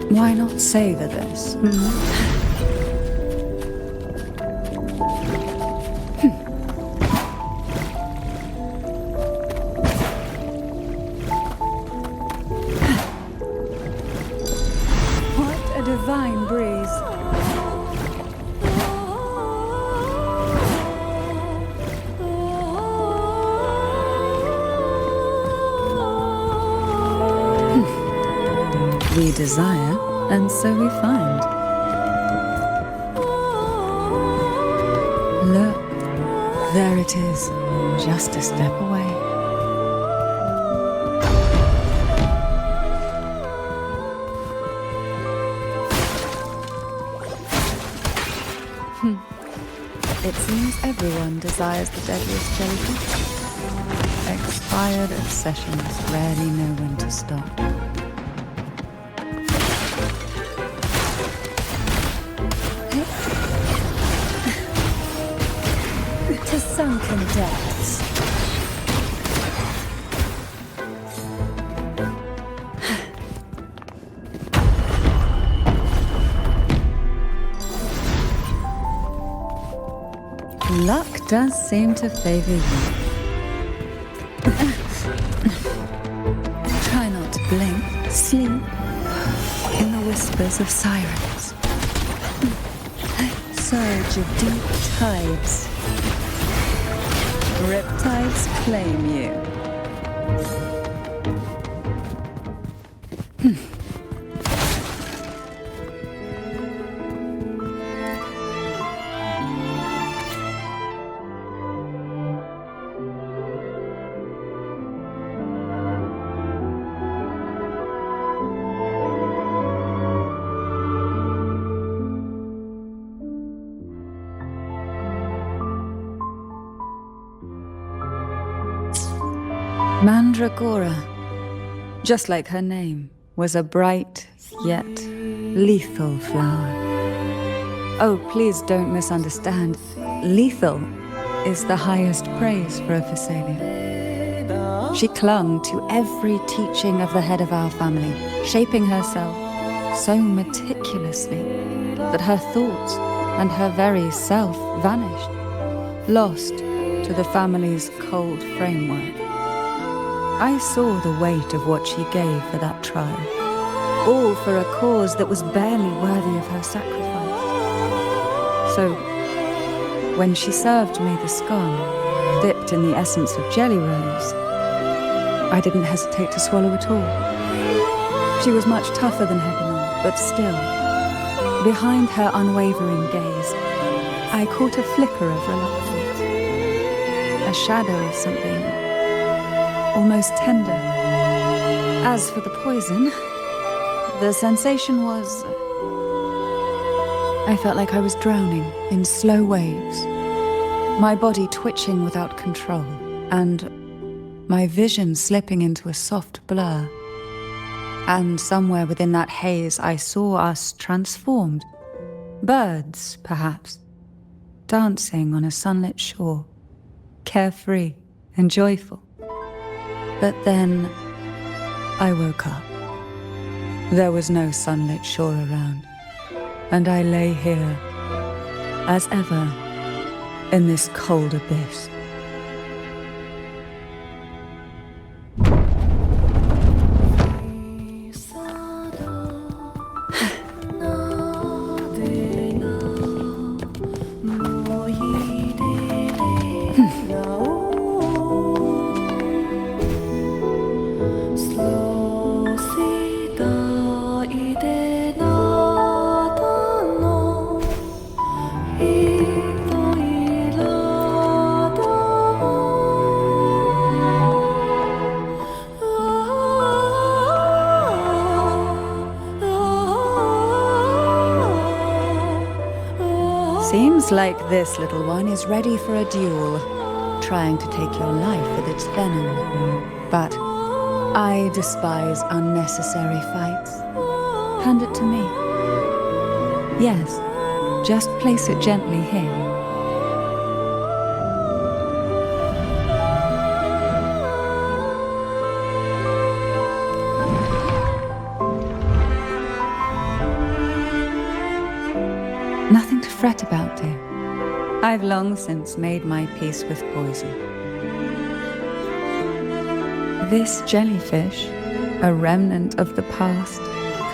Why not savor this? What a divine breeze. We desire, and so we find. Look, there it is, just a step away. It seems everyone desires the deadliest jellyfish. Expired obsessions rarely know when to stop. To sunken depths. Luck does seem to favor you. Try not to blink. Sleep in the whispers of sirens. Surge of deep tides. Riptides claim you. Mandragora, just like her name, was a bright yet lethal flower. Oh, please don't misunderstand. Lethal is the highest praise for a Phasalia. She clung to every teaching of the head of our family, shaping herself so meticulously that her thoughts and her very self vanished, lost to the family's cold framework. I saw the weight of what she gave for that trial, all for a cause that was barely worthy of her sacrifice. So, when she served me the scone, dipped in the essence of jelly rose, I didn't hesitate to swallow it all. She was much tougher than Heavenor, but still, behind her unwavering gaze, I caught a flicker of reluctance, a shadow of something almost tender. As for the poison, The sensation was... I felt like I was drowning in slow waves, my body twitching without control, and my vision slipping into a soft blur. And somewhere within that haze, I saw us transformed. Birds, perhaps, dancing on a sunlit shore, carefree and joyful. But then I woke up. There was no sunlit shore around, and I lay here, as ever, in this cold abyss. Seems like this little one is ready for a duel, trying to take your life with its venom. But I despise unnecessary fights. Hand it to me. Yes, just place it gently here. Nothing to fret about, dear. I've long since made my peace with poison. This jellyfish, a remnant of the past,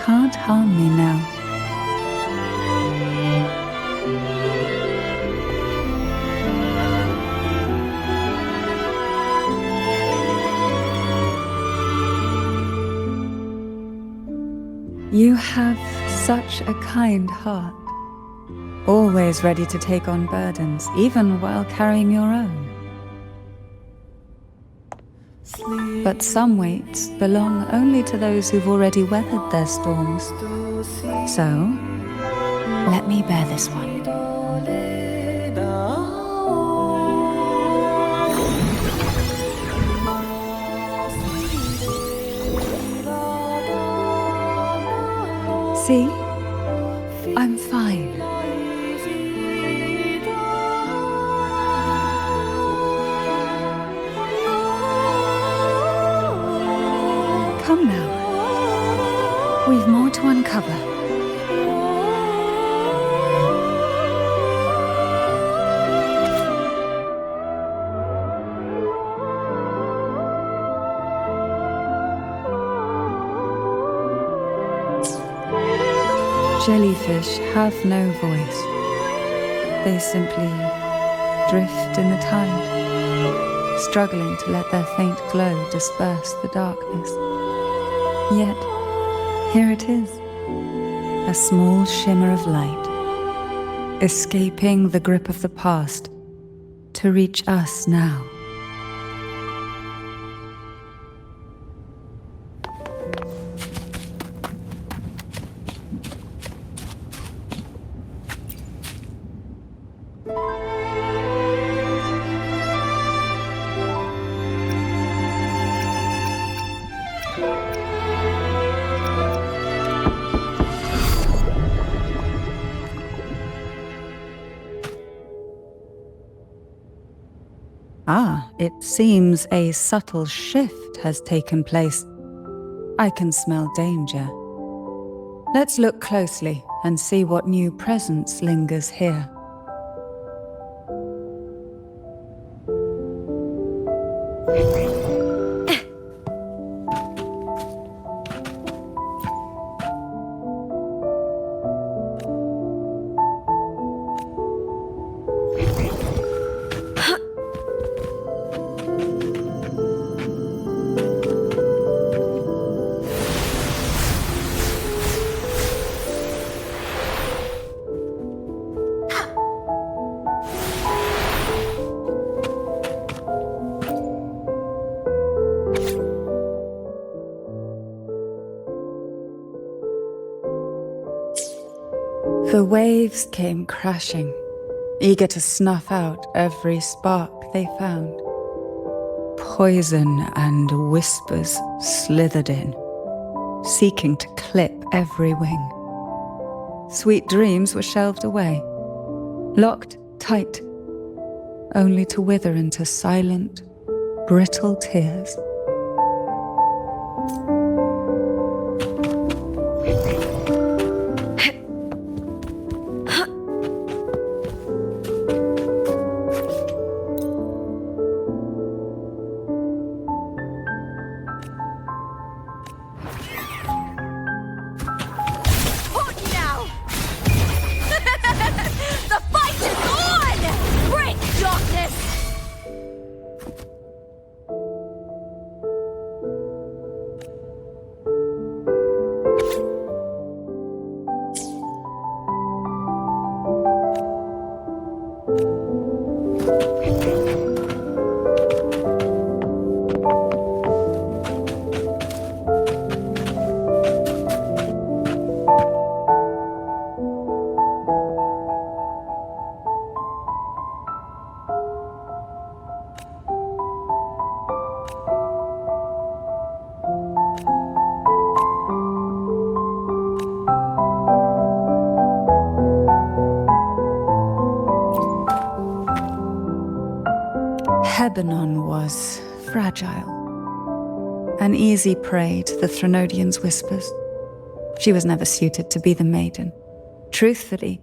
can't harm me now. You have such a kind heart. Always ready to take on burdens, even while carrying your own. But some weights belong only to those who've already weathered their storms. So, let me bear this one. See? I'm fine. Come now. We've more to uncover. Jellyfish have no voice. They simply drift in the tide, struggling to let their faint glow disperse the darkness. Yet, here it is, a small shimmer of light, escaping the grip of the past to reach us now. It seems a subtle shift has taken place. I can smell danger. Let's look closely and see what new presence lingers here. The waves came crashing, eager to snuff out every spark they found. Poison and whispers slithered in, seeking to clip every wing. Sweet dreams were shelved away, locked tight, only to wither into silent, brittle tears. Lebanon was fragile, an easy prey to the Threnodians' whispers. She was never suited to be the maiden. Truthfully,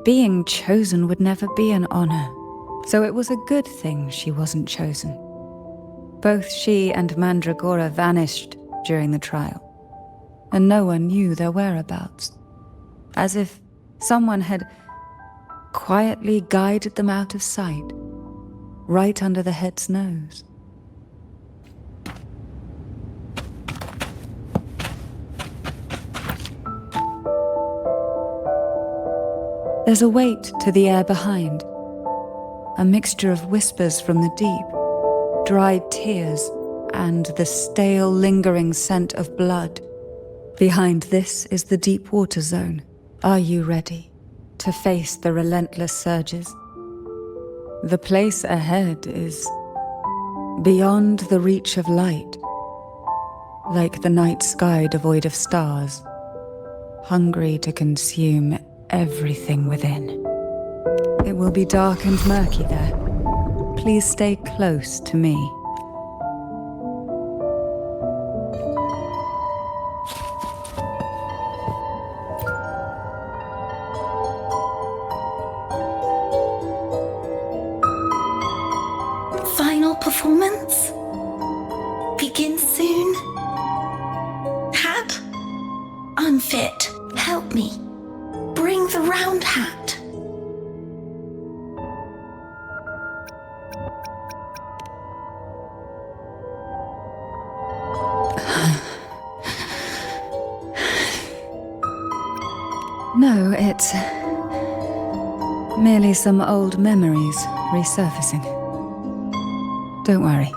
being chosen would never be an honor, so it was a good thing she wasn't chosen. Both she and Mandragora vanished during the trial, and no one knew their whereabouts, as if someone had quietly guided them out of sight, right under the head's nose. There's a weight to the air behind, a mixture of whispers from the deep, dried tears, and the stale, lingering scent of blood. Behind this is the deep water zone. Are you ready to face the relentless surges? The place ahead is beyond the reach of light, like the night sky devoid of stars, hungry to consume everything within. It will be dark and murky there. Please stay close to me. Final performance? Begin soon? Hat? Unfit. Help me. Bring the round hat. No, it's merely some old memories resurfacing. Don't worry,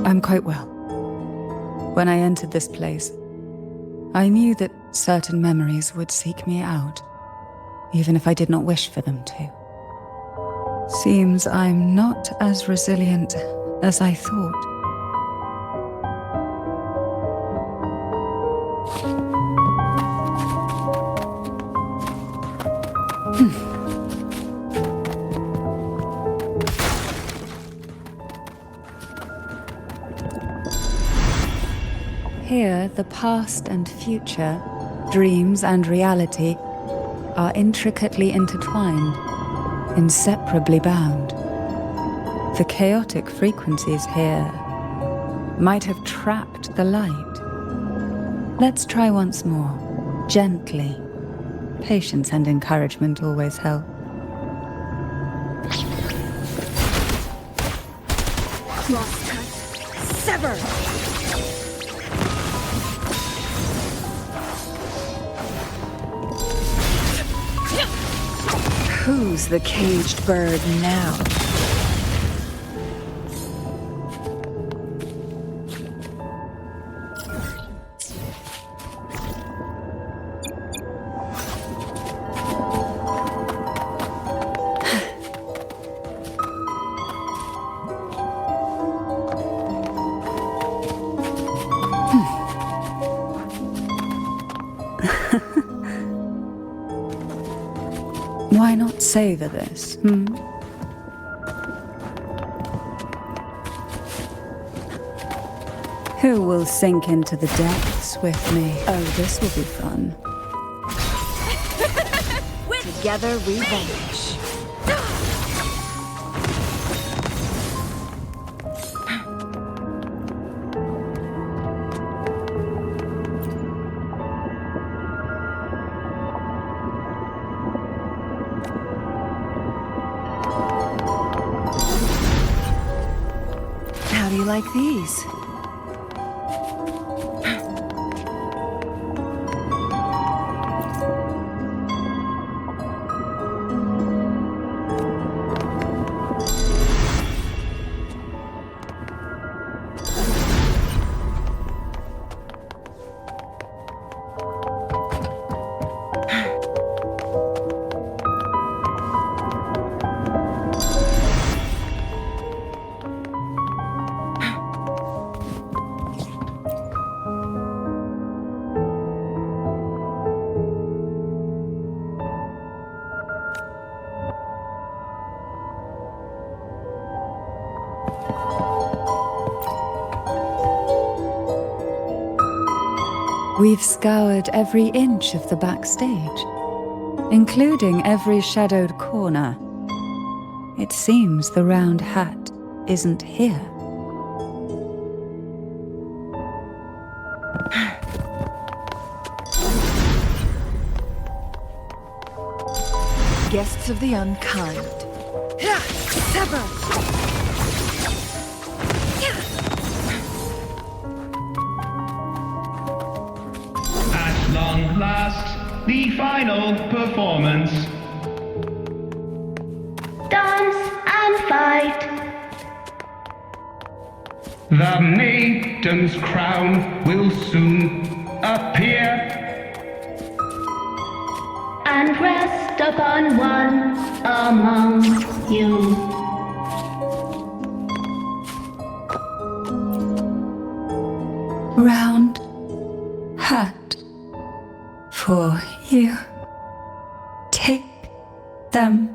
I'm quite well. When I entered this place, I knew that certain memories would seek me out, even if I did not wish for them to. Seems I'm not as resilient as I thought. Here, the past and future, dreams and reality, are intricately intertwined, inseparably bound. The chaotic frequencies here might have trapped the light. Let's try once more, gently. Patience and encouragement always help. Crosscut. Sever! Who's the caged bird now? savor this, Who will sink into the depths with me? Oh, this will be fun. Together we vanish. How do you like these? We've scoured every inch of the backstage, including every shadowed corner. It seems the round hat isn't here. Guests of the unkind. Sever! At long last, the final performance. Dance and fight. The maiden's crown will soon appear And rest upon one among you. Round hat for you. Take them.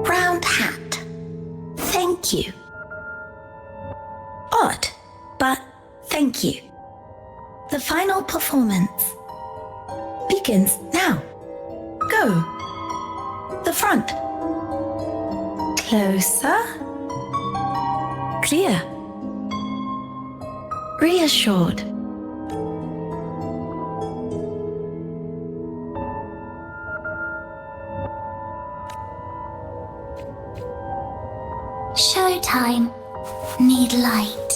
Round hat. Thank you. Odd, but thank you. The final performance begins now. Go. The front. Closer. Clear. Reassured. Showtime. Need light.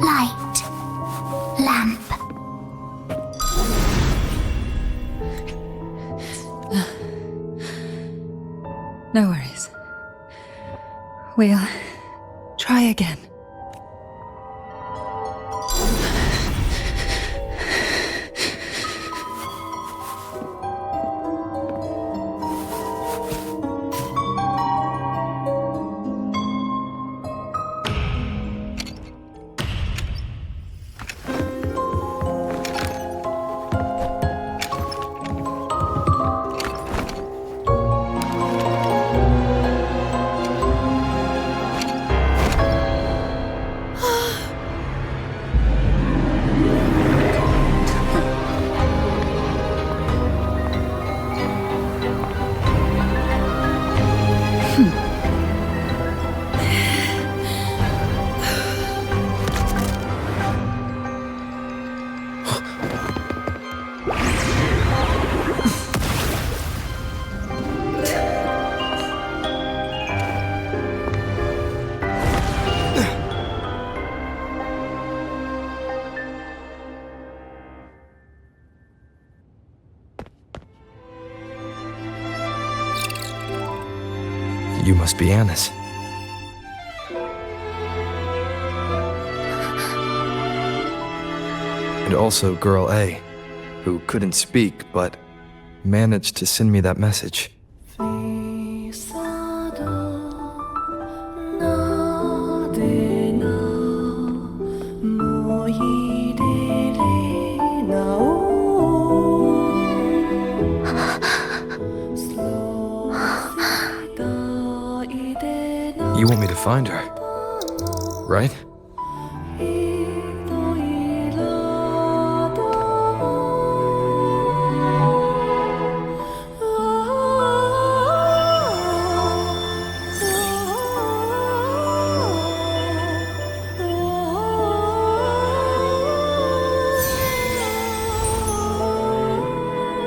Light. Lamp. No worries. We'll try again. You must be Anna's. And also Girl A, who couldn't speak but managed to send me that message. You want me to find her, right?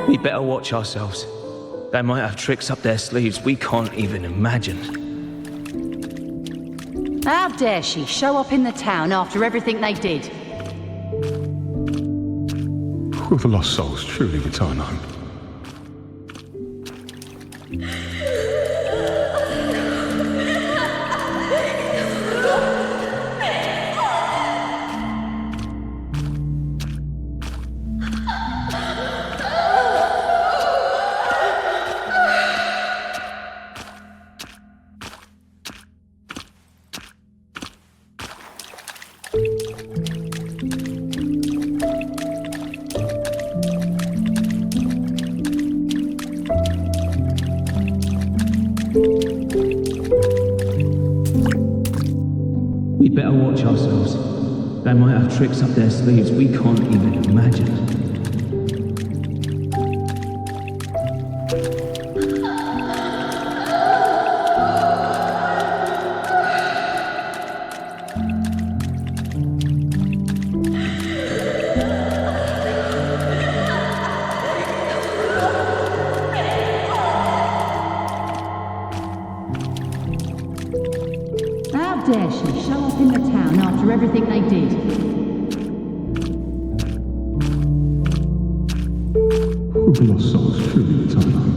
We better watch ourselves. They might have tricks up their sleeves we can't even imagine. How dare she show up in the town after everything they did? Will the lost souls truly return home? We better watch ourselves. They might have tricks up their sleeves we can't even imagine. How dare she show up in the town after everything they did? Will the lost souls truly return home?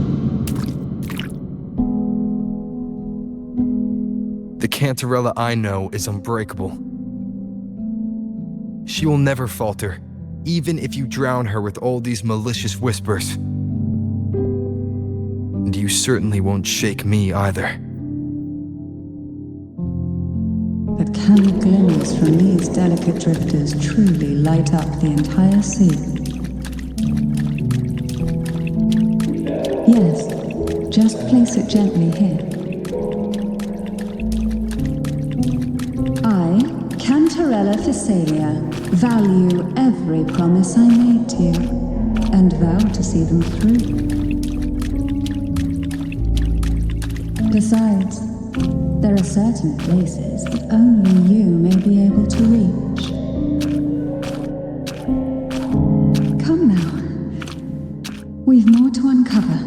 The Canterella I know is unbreakable. She will never falter, even if you drown her with all these malicious whispers. And you certainly won't shake me either. But can the glimmers from these delicate drifters truly light up the entire sea? Yes, just place it gently here. I, Canterella Physalia, value every promise I made to you, and vow to see them through. Besides, there are certain places that only you may be able to reach. Come now. We've more to uncover.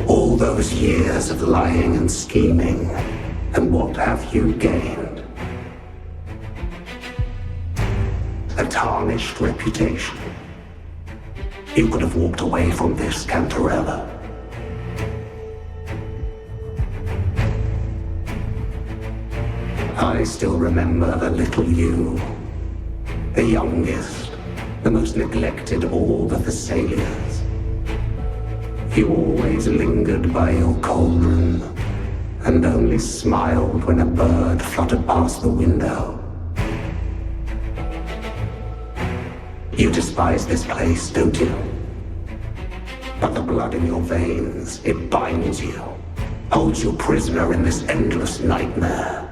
All those years of lying and scheming, and what have you gained? A tarnished reputation. You could have walked away from this, Canterella. I still remember the little you, the youngest, the most neglected of all the Thessalians. You always lingered by your cauldron, and only smiled when a bird fluttered past the window. You despise this place, don't you? But the blood in your veins, it binds you, holds you prisoner in this endless nightmare.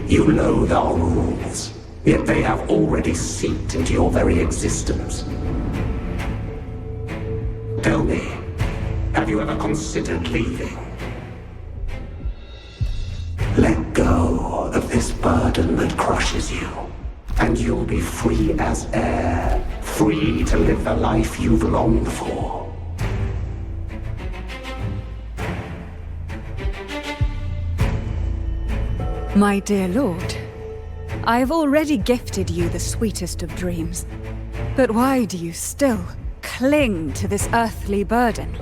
You loathe our rules, yet they have already seeped into your very existence. Tell me, have you ever considered leaving? Let go of this burden that crushes you, and you'll be free as air, free to live the life you've longed for. My dear lord, I've already gifted you the sweetest of dreams. But why do you still cling to this earthly burden?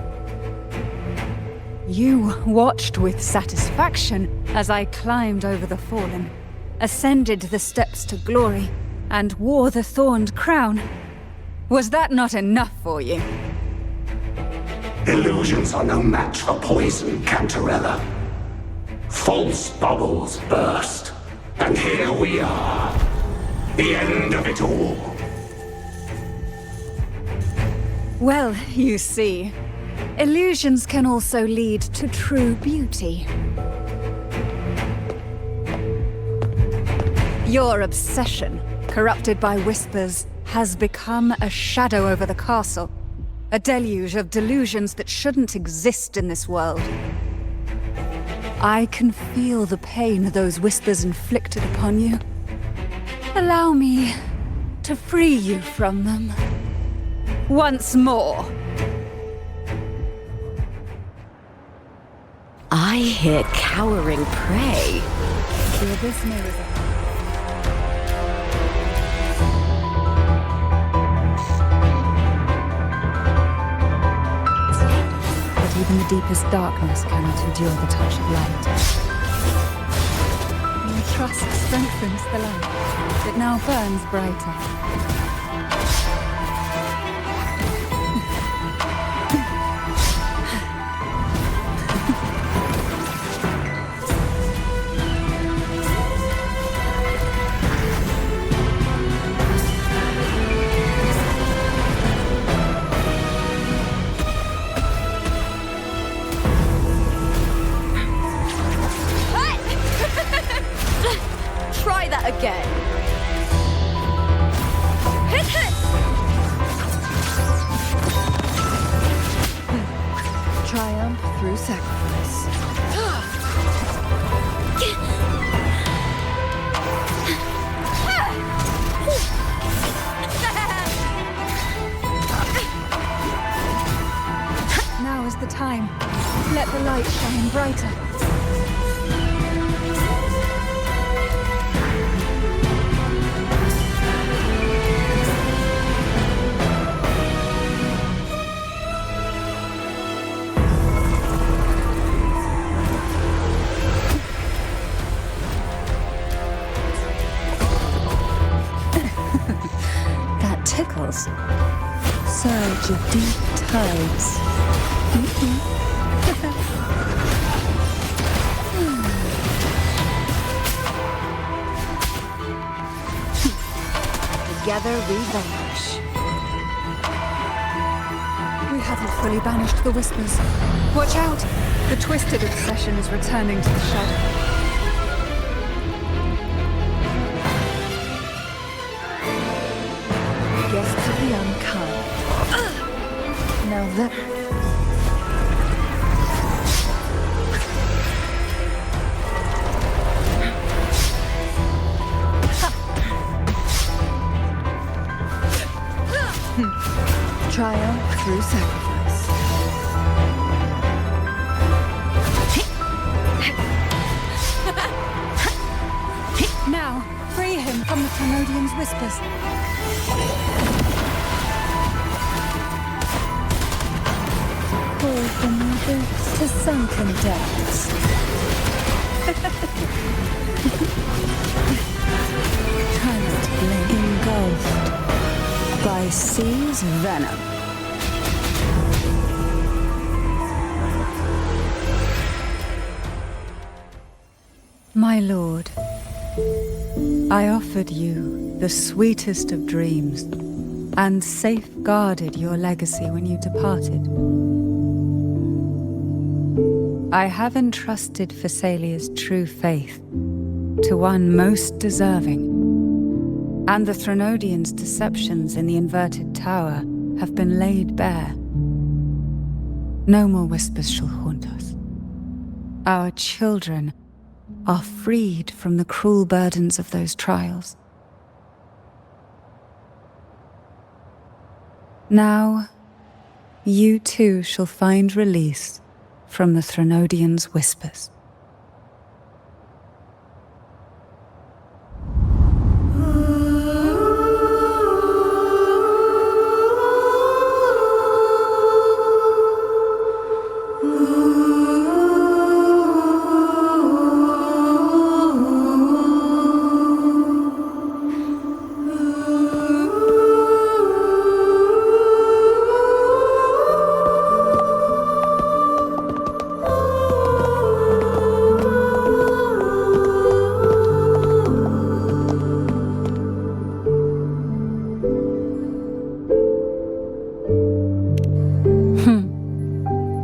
You watched with satisfaction as I climbed over the fallen, ascended the steps to glory, and wore the thorned crown. Was that not enough for you? Illusions are no match for poison, Canterella. False bubbles burst, and here we are. The end of it all. Well, you see, illusions can also lead to true beauty. Your obsession, corrupted by whispers, has become a shadow over the castle. A deluge of delusions that shouldn't exist in this world. I can feel the pain those whispers inflicted upon you. Allow me to free you from them. Once more. I hear cowering prey. The abyss may result. Even the deepest darkness cannot endure the touch of light. Your trust strengthens the light. It now burns brighter. Try that again. Triumph through sacrifice. Now is the time. Let the light shine brighter. Tickles. Surge of deep tides. Together we vanish. We haven't fully banished the whispers. Watch out! The twisted obsession is returning to the shadow. Guess to be unkind. Now that... Triumph through sacrifice. Now, free him from the Thenodian's whispers. Call from the abyss to sunken depths. Tyrant blade engulfed by sea's venom. My lord, I offered you the sweetest of dreams and safeguarded your legacy when you departed. I have entrusted Phassalia's true faith to one most deserving, and the Thenodian's deceptions in the inverted tower have been laid bare. No more whispers shall haunt us. Our children are freed from the cruel burdens of those trials. Now, you too shall find release from the Thenodian's whispers.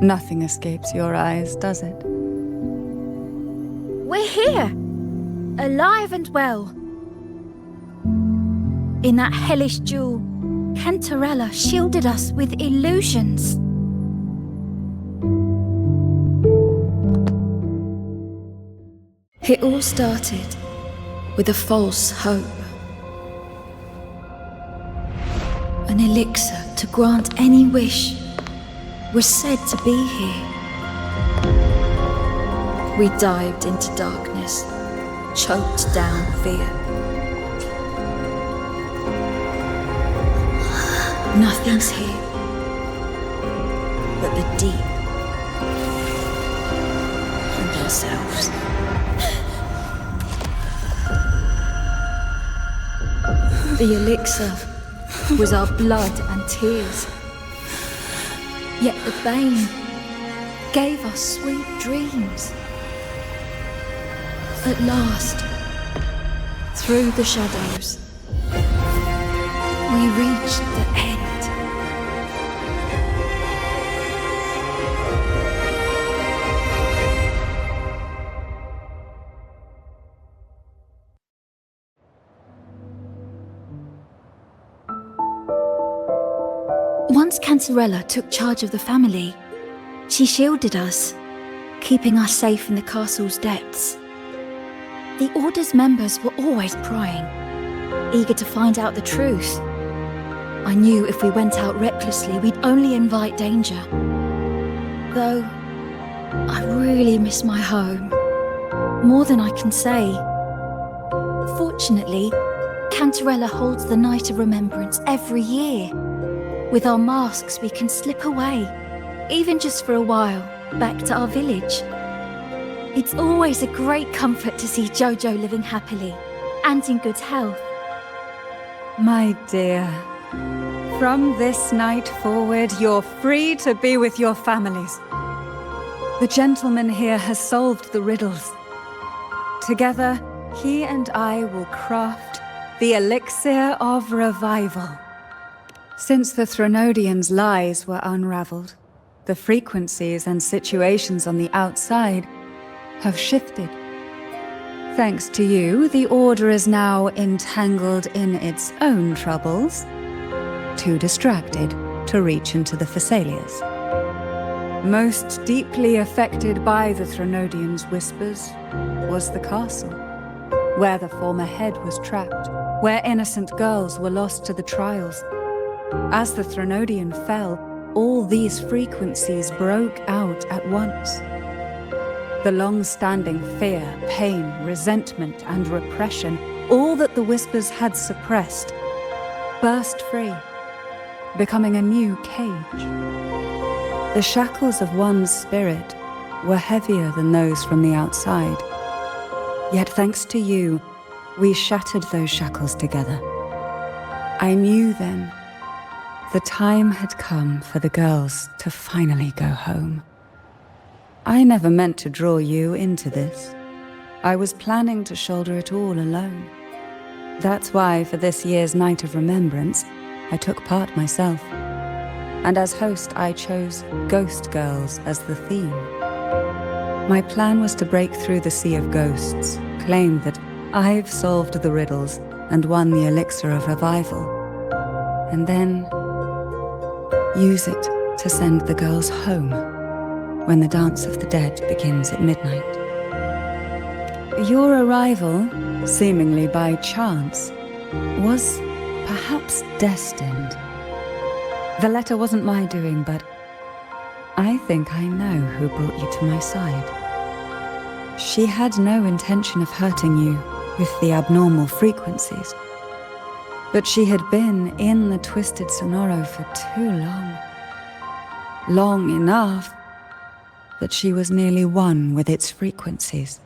Nothing escapes your eyes, does it? We're here, alive and well. In that hellish duel, Canterella shielded us with illusions. It all started with a false hope. An elixir to grant any wish was said to be here. We dived into darkness, choked down fear. Nothing's here but the deep and ourselves. The elixir was our blood and tears. Yet the bane gave us sweet dreams. At last, through the shadows, we reached the end. Once Canterella took charge of the family, she shielded us, keeping us safe in the castle's depths. The Order's members were always prying, eager to find out the truth. I knew if we went out recklessly, we'd only invite danger. Though, I really miss my home, more than I can say. Fortunately, Canterella holds the Night of Remembrance every year. With our masks, we can slip away, even just for a while, back to our village. It's always a great comfort to see Jojo living happily and in good health. My dear, from this night forward, you're free to be with your families. The gentleman here has solved the riddles. Together, he and I will craft the elixir of revival. Since the Threnodians' lies were unraveled, the frequencies and situations on the outside have shifted. Thanks to you, the Order is now entangled in its own troubles, too distracted to reach into the Thessalias. Most deeply affected by the Threnodians' whispers was the castle, where the former head was trapped, where innocent girls were lost to the trials. As the Threnodian fell, all these frequencies broke out at once. The long-standing fear, pain, resentment, and repression, all that the whispers had suppressed, burst free, becoming a new cage. The shackles of one's spirit were heavier than those from the outside. Yet thanks to you, we shattered those shackles together. I knew then the time had come for the girls to finally go home. I never meant to draw you into this. I was planning to shoulder it all alone. That's why for this year's Night of Remembrance, I took part myself. And as host, I chose Ghost Girls as the theme. My plan was to break through the sea of ghosts, claim that I've solved the riddles and won the elixir of revival, and then use it to send the girls home when the Dance of the Dead begins at midnight. Your arrival, seemingly by chance, was perhaps destined. The letter wasn't my doing, but I think I know who brought you to my side. She had no intention of hurting you with the abnormal frequencies, but she had been in the Twisted Sonoro for too long. Long enough that she was nearly one with its frequencies.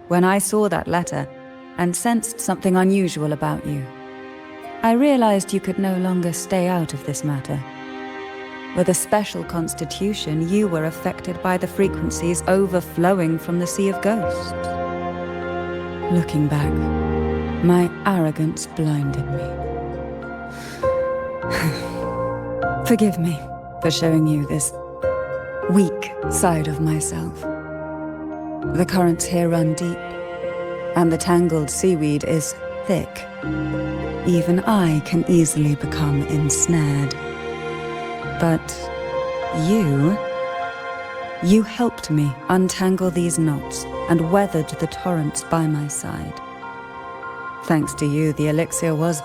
When I saw that letter and sensed something unusual about you, I realized you could no longer stay out of this matter. With a special constitution, you were affected by the frequencies overflowing from the Sea of Ghosts. Looking back, my arrogance blinded me. Forgive me for showing you this weak side of myself. The currents here run deep, and the tangled seaweed is thick. Even I can easily become ensnared. But you helped me untangle these knots and weathered the torrents by my side. Thanks to you, the elixir was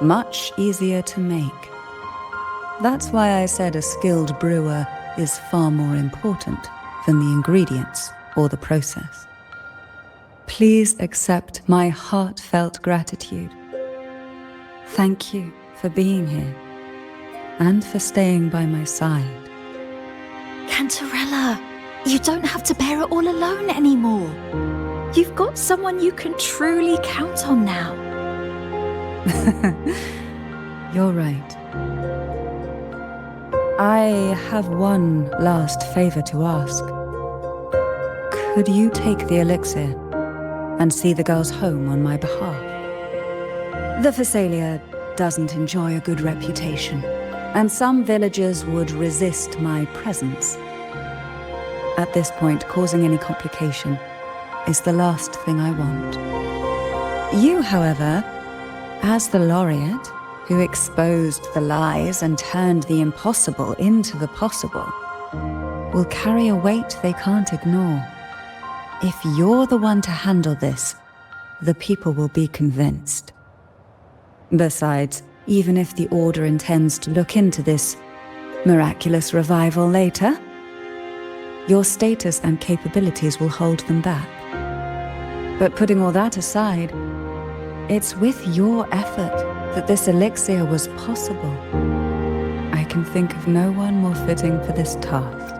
much easier to make. That's why I said a skilled brewer is far more important than the ingredients or the process. Please accept my heartfelt gratitude. Thank you for being here and for staying by my side. Canterella, you don't have to bear it all alone anymore. You've got someone you can truly count on now. You're right. I have one last favor to ask. Could you take the elixir and see the girls home on my behalf? The Phasalia doesn't enjoy a good reputation, and some villagers would resist my presence. At this point, causing any complication is the last thing I want. You, however, as the laureate who exposed the lies and turned the impossible into the possible, will carry a weight they can't ignore. If you're the one to handle this, the people will be convinced. Besides, even if the Order intends to look into this miraculous revival later, your status and capabilities will hold them back. But putting all that aside, it's with your effort that this elixir was possible. I can think of no one more fitting for this task.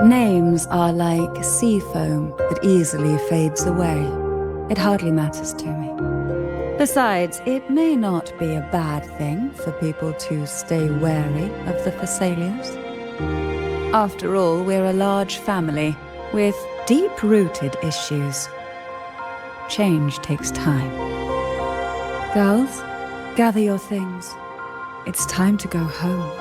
Names are like sea foam that easily fades away. It hardly matters to me. Besides, it may not be a bad thing for people to stay wary of the Phasalias. After all, we're a large family with deep-rooted issues. Change takes time. Girls, gather your things. It's time to go home.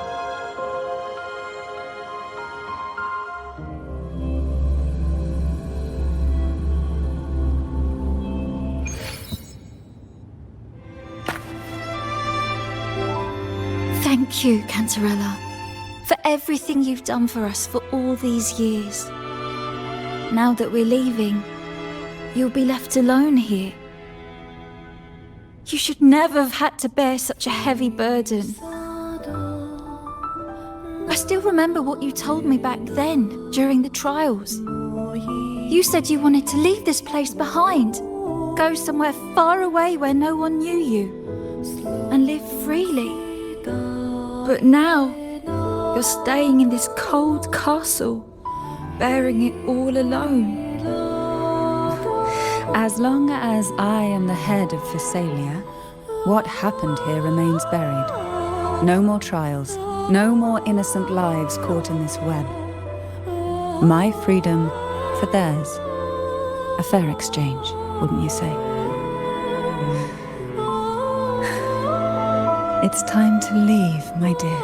Thank you, Canterella, for everything you've done for us for all these years. Now that we're leaving, you'll be left alone here. You should never have had to bear such a heavy burden. I still remember what you told me back then, during the trials. You said you wanted to leave this place behind, go somewhere far away where no one knew you, and live freely. But now, you're staying in this cold castle, bearing it all alone. As long as I am the head of Phasalia, what happened here remains buried. No more trials, no more innocent lives caught in this web. My freedom for theirs. A fair exchange, wouldn't you say? It's time to leave, my dear.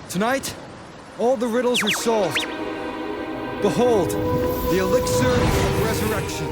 Tonight, all the riddles are solved. Behold, the elixir of resurrection.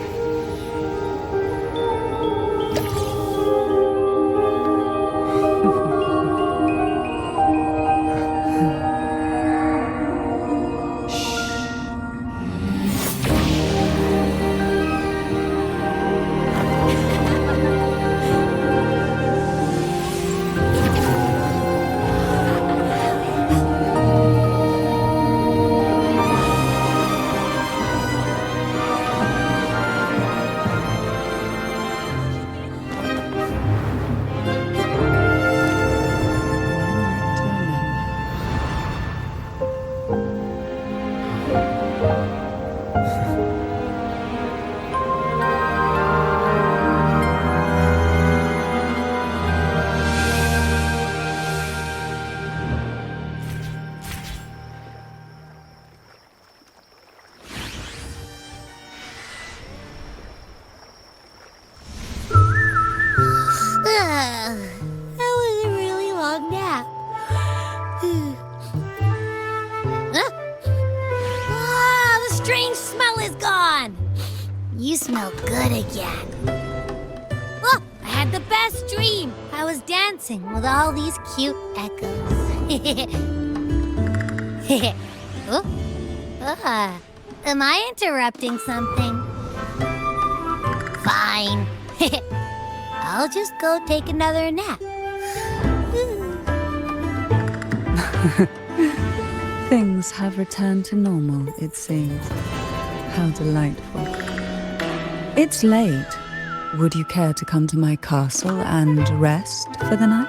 You smell good again. Oh, I had the best dream. I was dancing with all these cute echoes. Am I interrupting something? Fine. I'll just go take another nap. Things have returned to normal, it seems. How delightful. It's late. Would you care to come to my castle and rest for the night?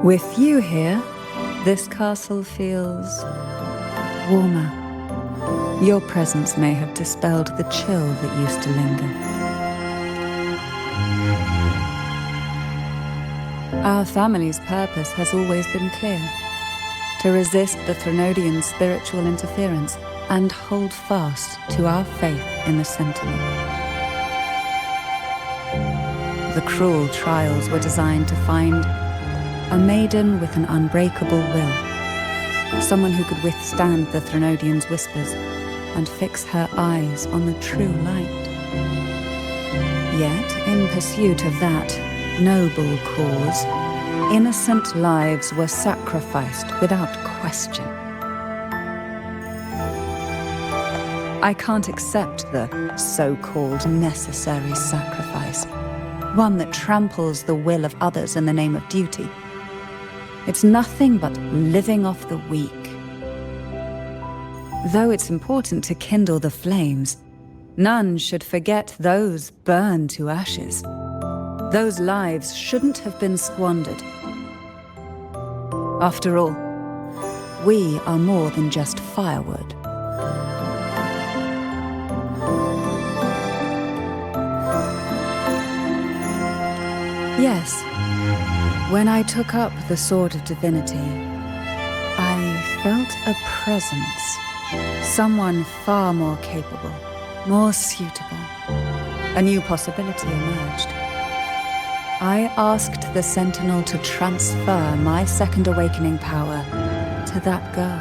With you here, this castle feels warmer. Your presence may have dispelled the chill that used to linger. Our family's purpose has always been clear: to resist the Threnodian spiritual interference and hold fast to our faith in the Sentinel. The cruel trials were designed to find a maiden with an unbreakable will, someone who could withstand the Threnodian's whispers and fix her eyes on the true light. Yet, in pursuit of that noble cause, innocent lives were sacrificed without question. I can't accept the so-called necessary sacrifice, one that tramples the will of others in the name of duty. It's nothing but living off the weak. Though it's important to kindle the flames, none should forget those burned to ashes. Those lives shouldn't have been squandered. After all, we are more than just firewood. Yes. When I took up the Sword of Divinity, I felt a presence. Someone far more capable, more suitable. A new possibility emerged. I asked the Sentinel to transfer my second awakening power to that girl.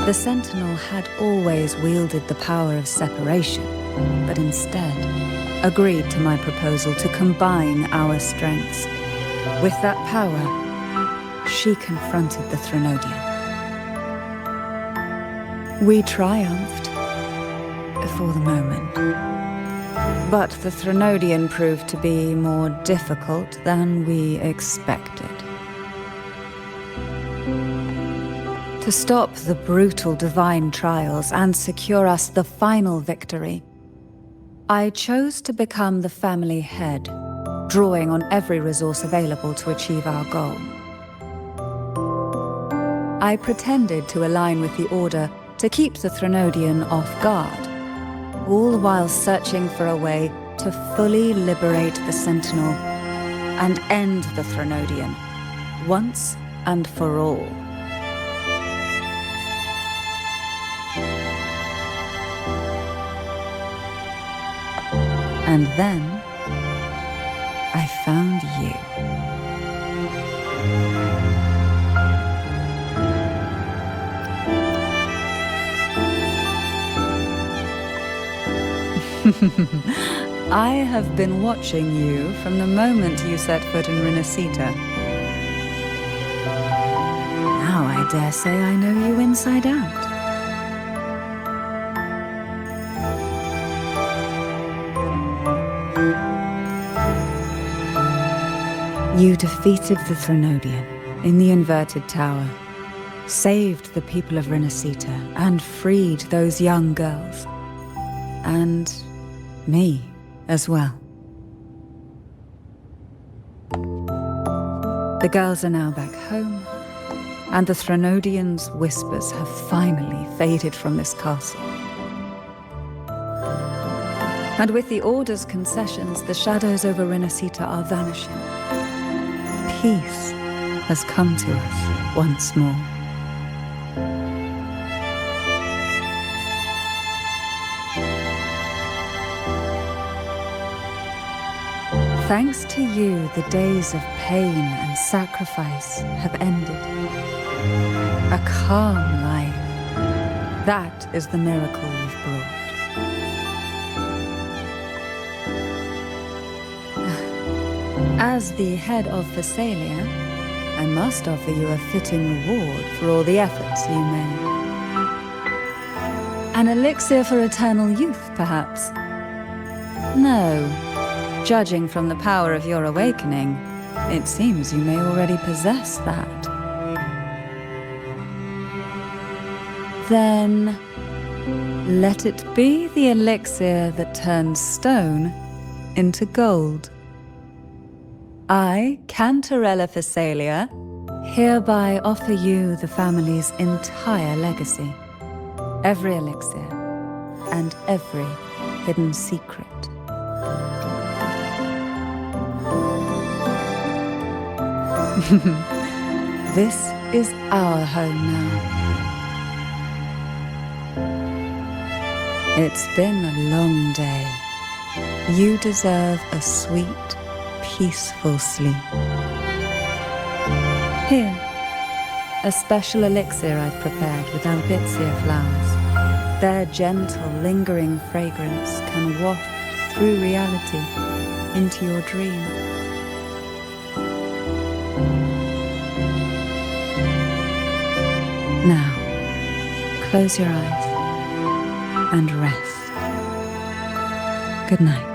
The Sentinel had always wielded the power of separation, but instead agreed to my proposal to combine our strengths. With that power, she confronted the Threnodian. We triumphed, for the moment. But the Threnodian proved to be more difficult than we expected. To stop the brutal divine trials and secure us the final victory, I chose to become the family head, drawing on every resource available to achieve our goal. I pretended to align with the Order to keep the Threnodian off guard, all while searching for a way to fully liberate the Sentinel and end the Threnodian, once and for all. And then, I found you. I have been watching you from the moment you set foot in Renacita. Now I dare say I know you inside out. You defeated the Threnodian in the Inverted Tower, saved the people of Renacita, and freed those young girls. And me as well. The girls are now back home, and the Threnodian's whispers have finally faded from this castle. And with the Order's concessions, the shadows over Renacita are vanishing. Peace has come to us once more. Thanks to you, the days of pain and sacrifice have ended. A calm life. That is the miracle you've brought. As the head of Phasalia, I must offer you a fitting reward for all the efforts you made. An elixir for eternal youth, perhaps? No. Judging from the power of your awakening, it seems you may already possess that. Then, let it be the elixir that turns stone into gold. I, Canterella Phasalia, hereby offer you the family's entire legacy. Every elixir and every hidden secret. This is our home now. It's been a long day. You deserve a sweet, peaceful sleep. Here, a special elixir I've prepared with albizia flowers. Their gentle, lingering fragrance can waft through reality into your dream. Now, close your eyes and rest. Good night.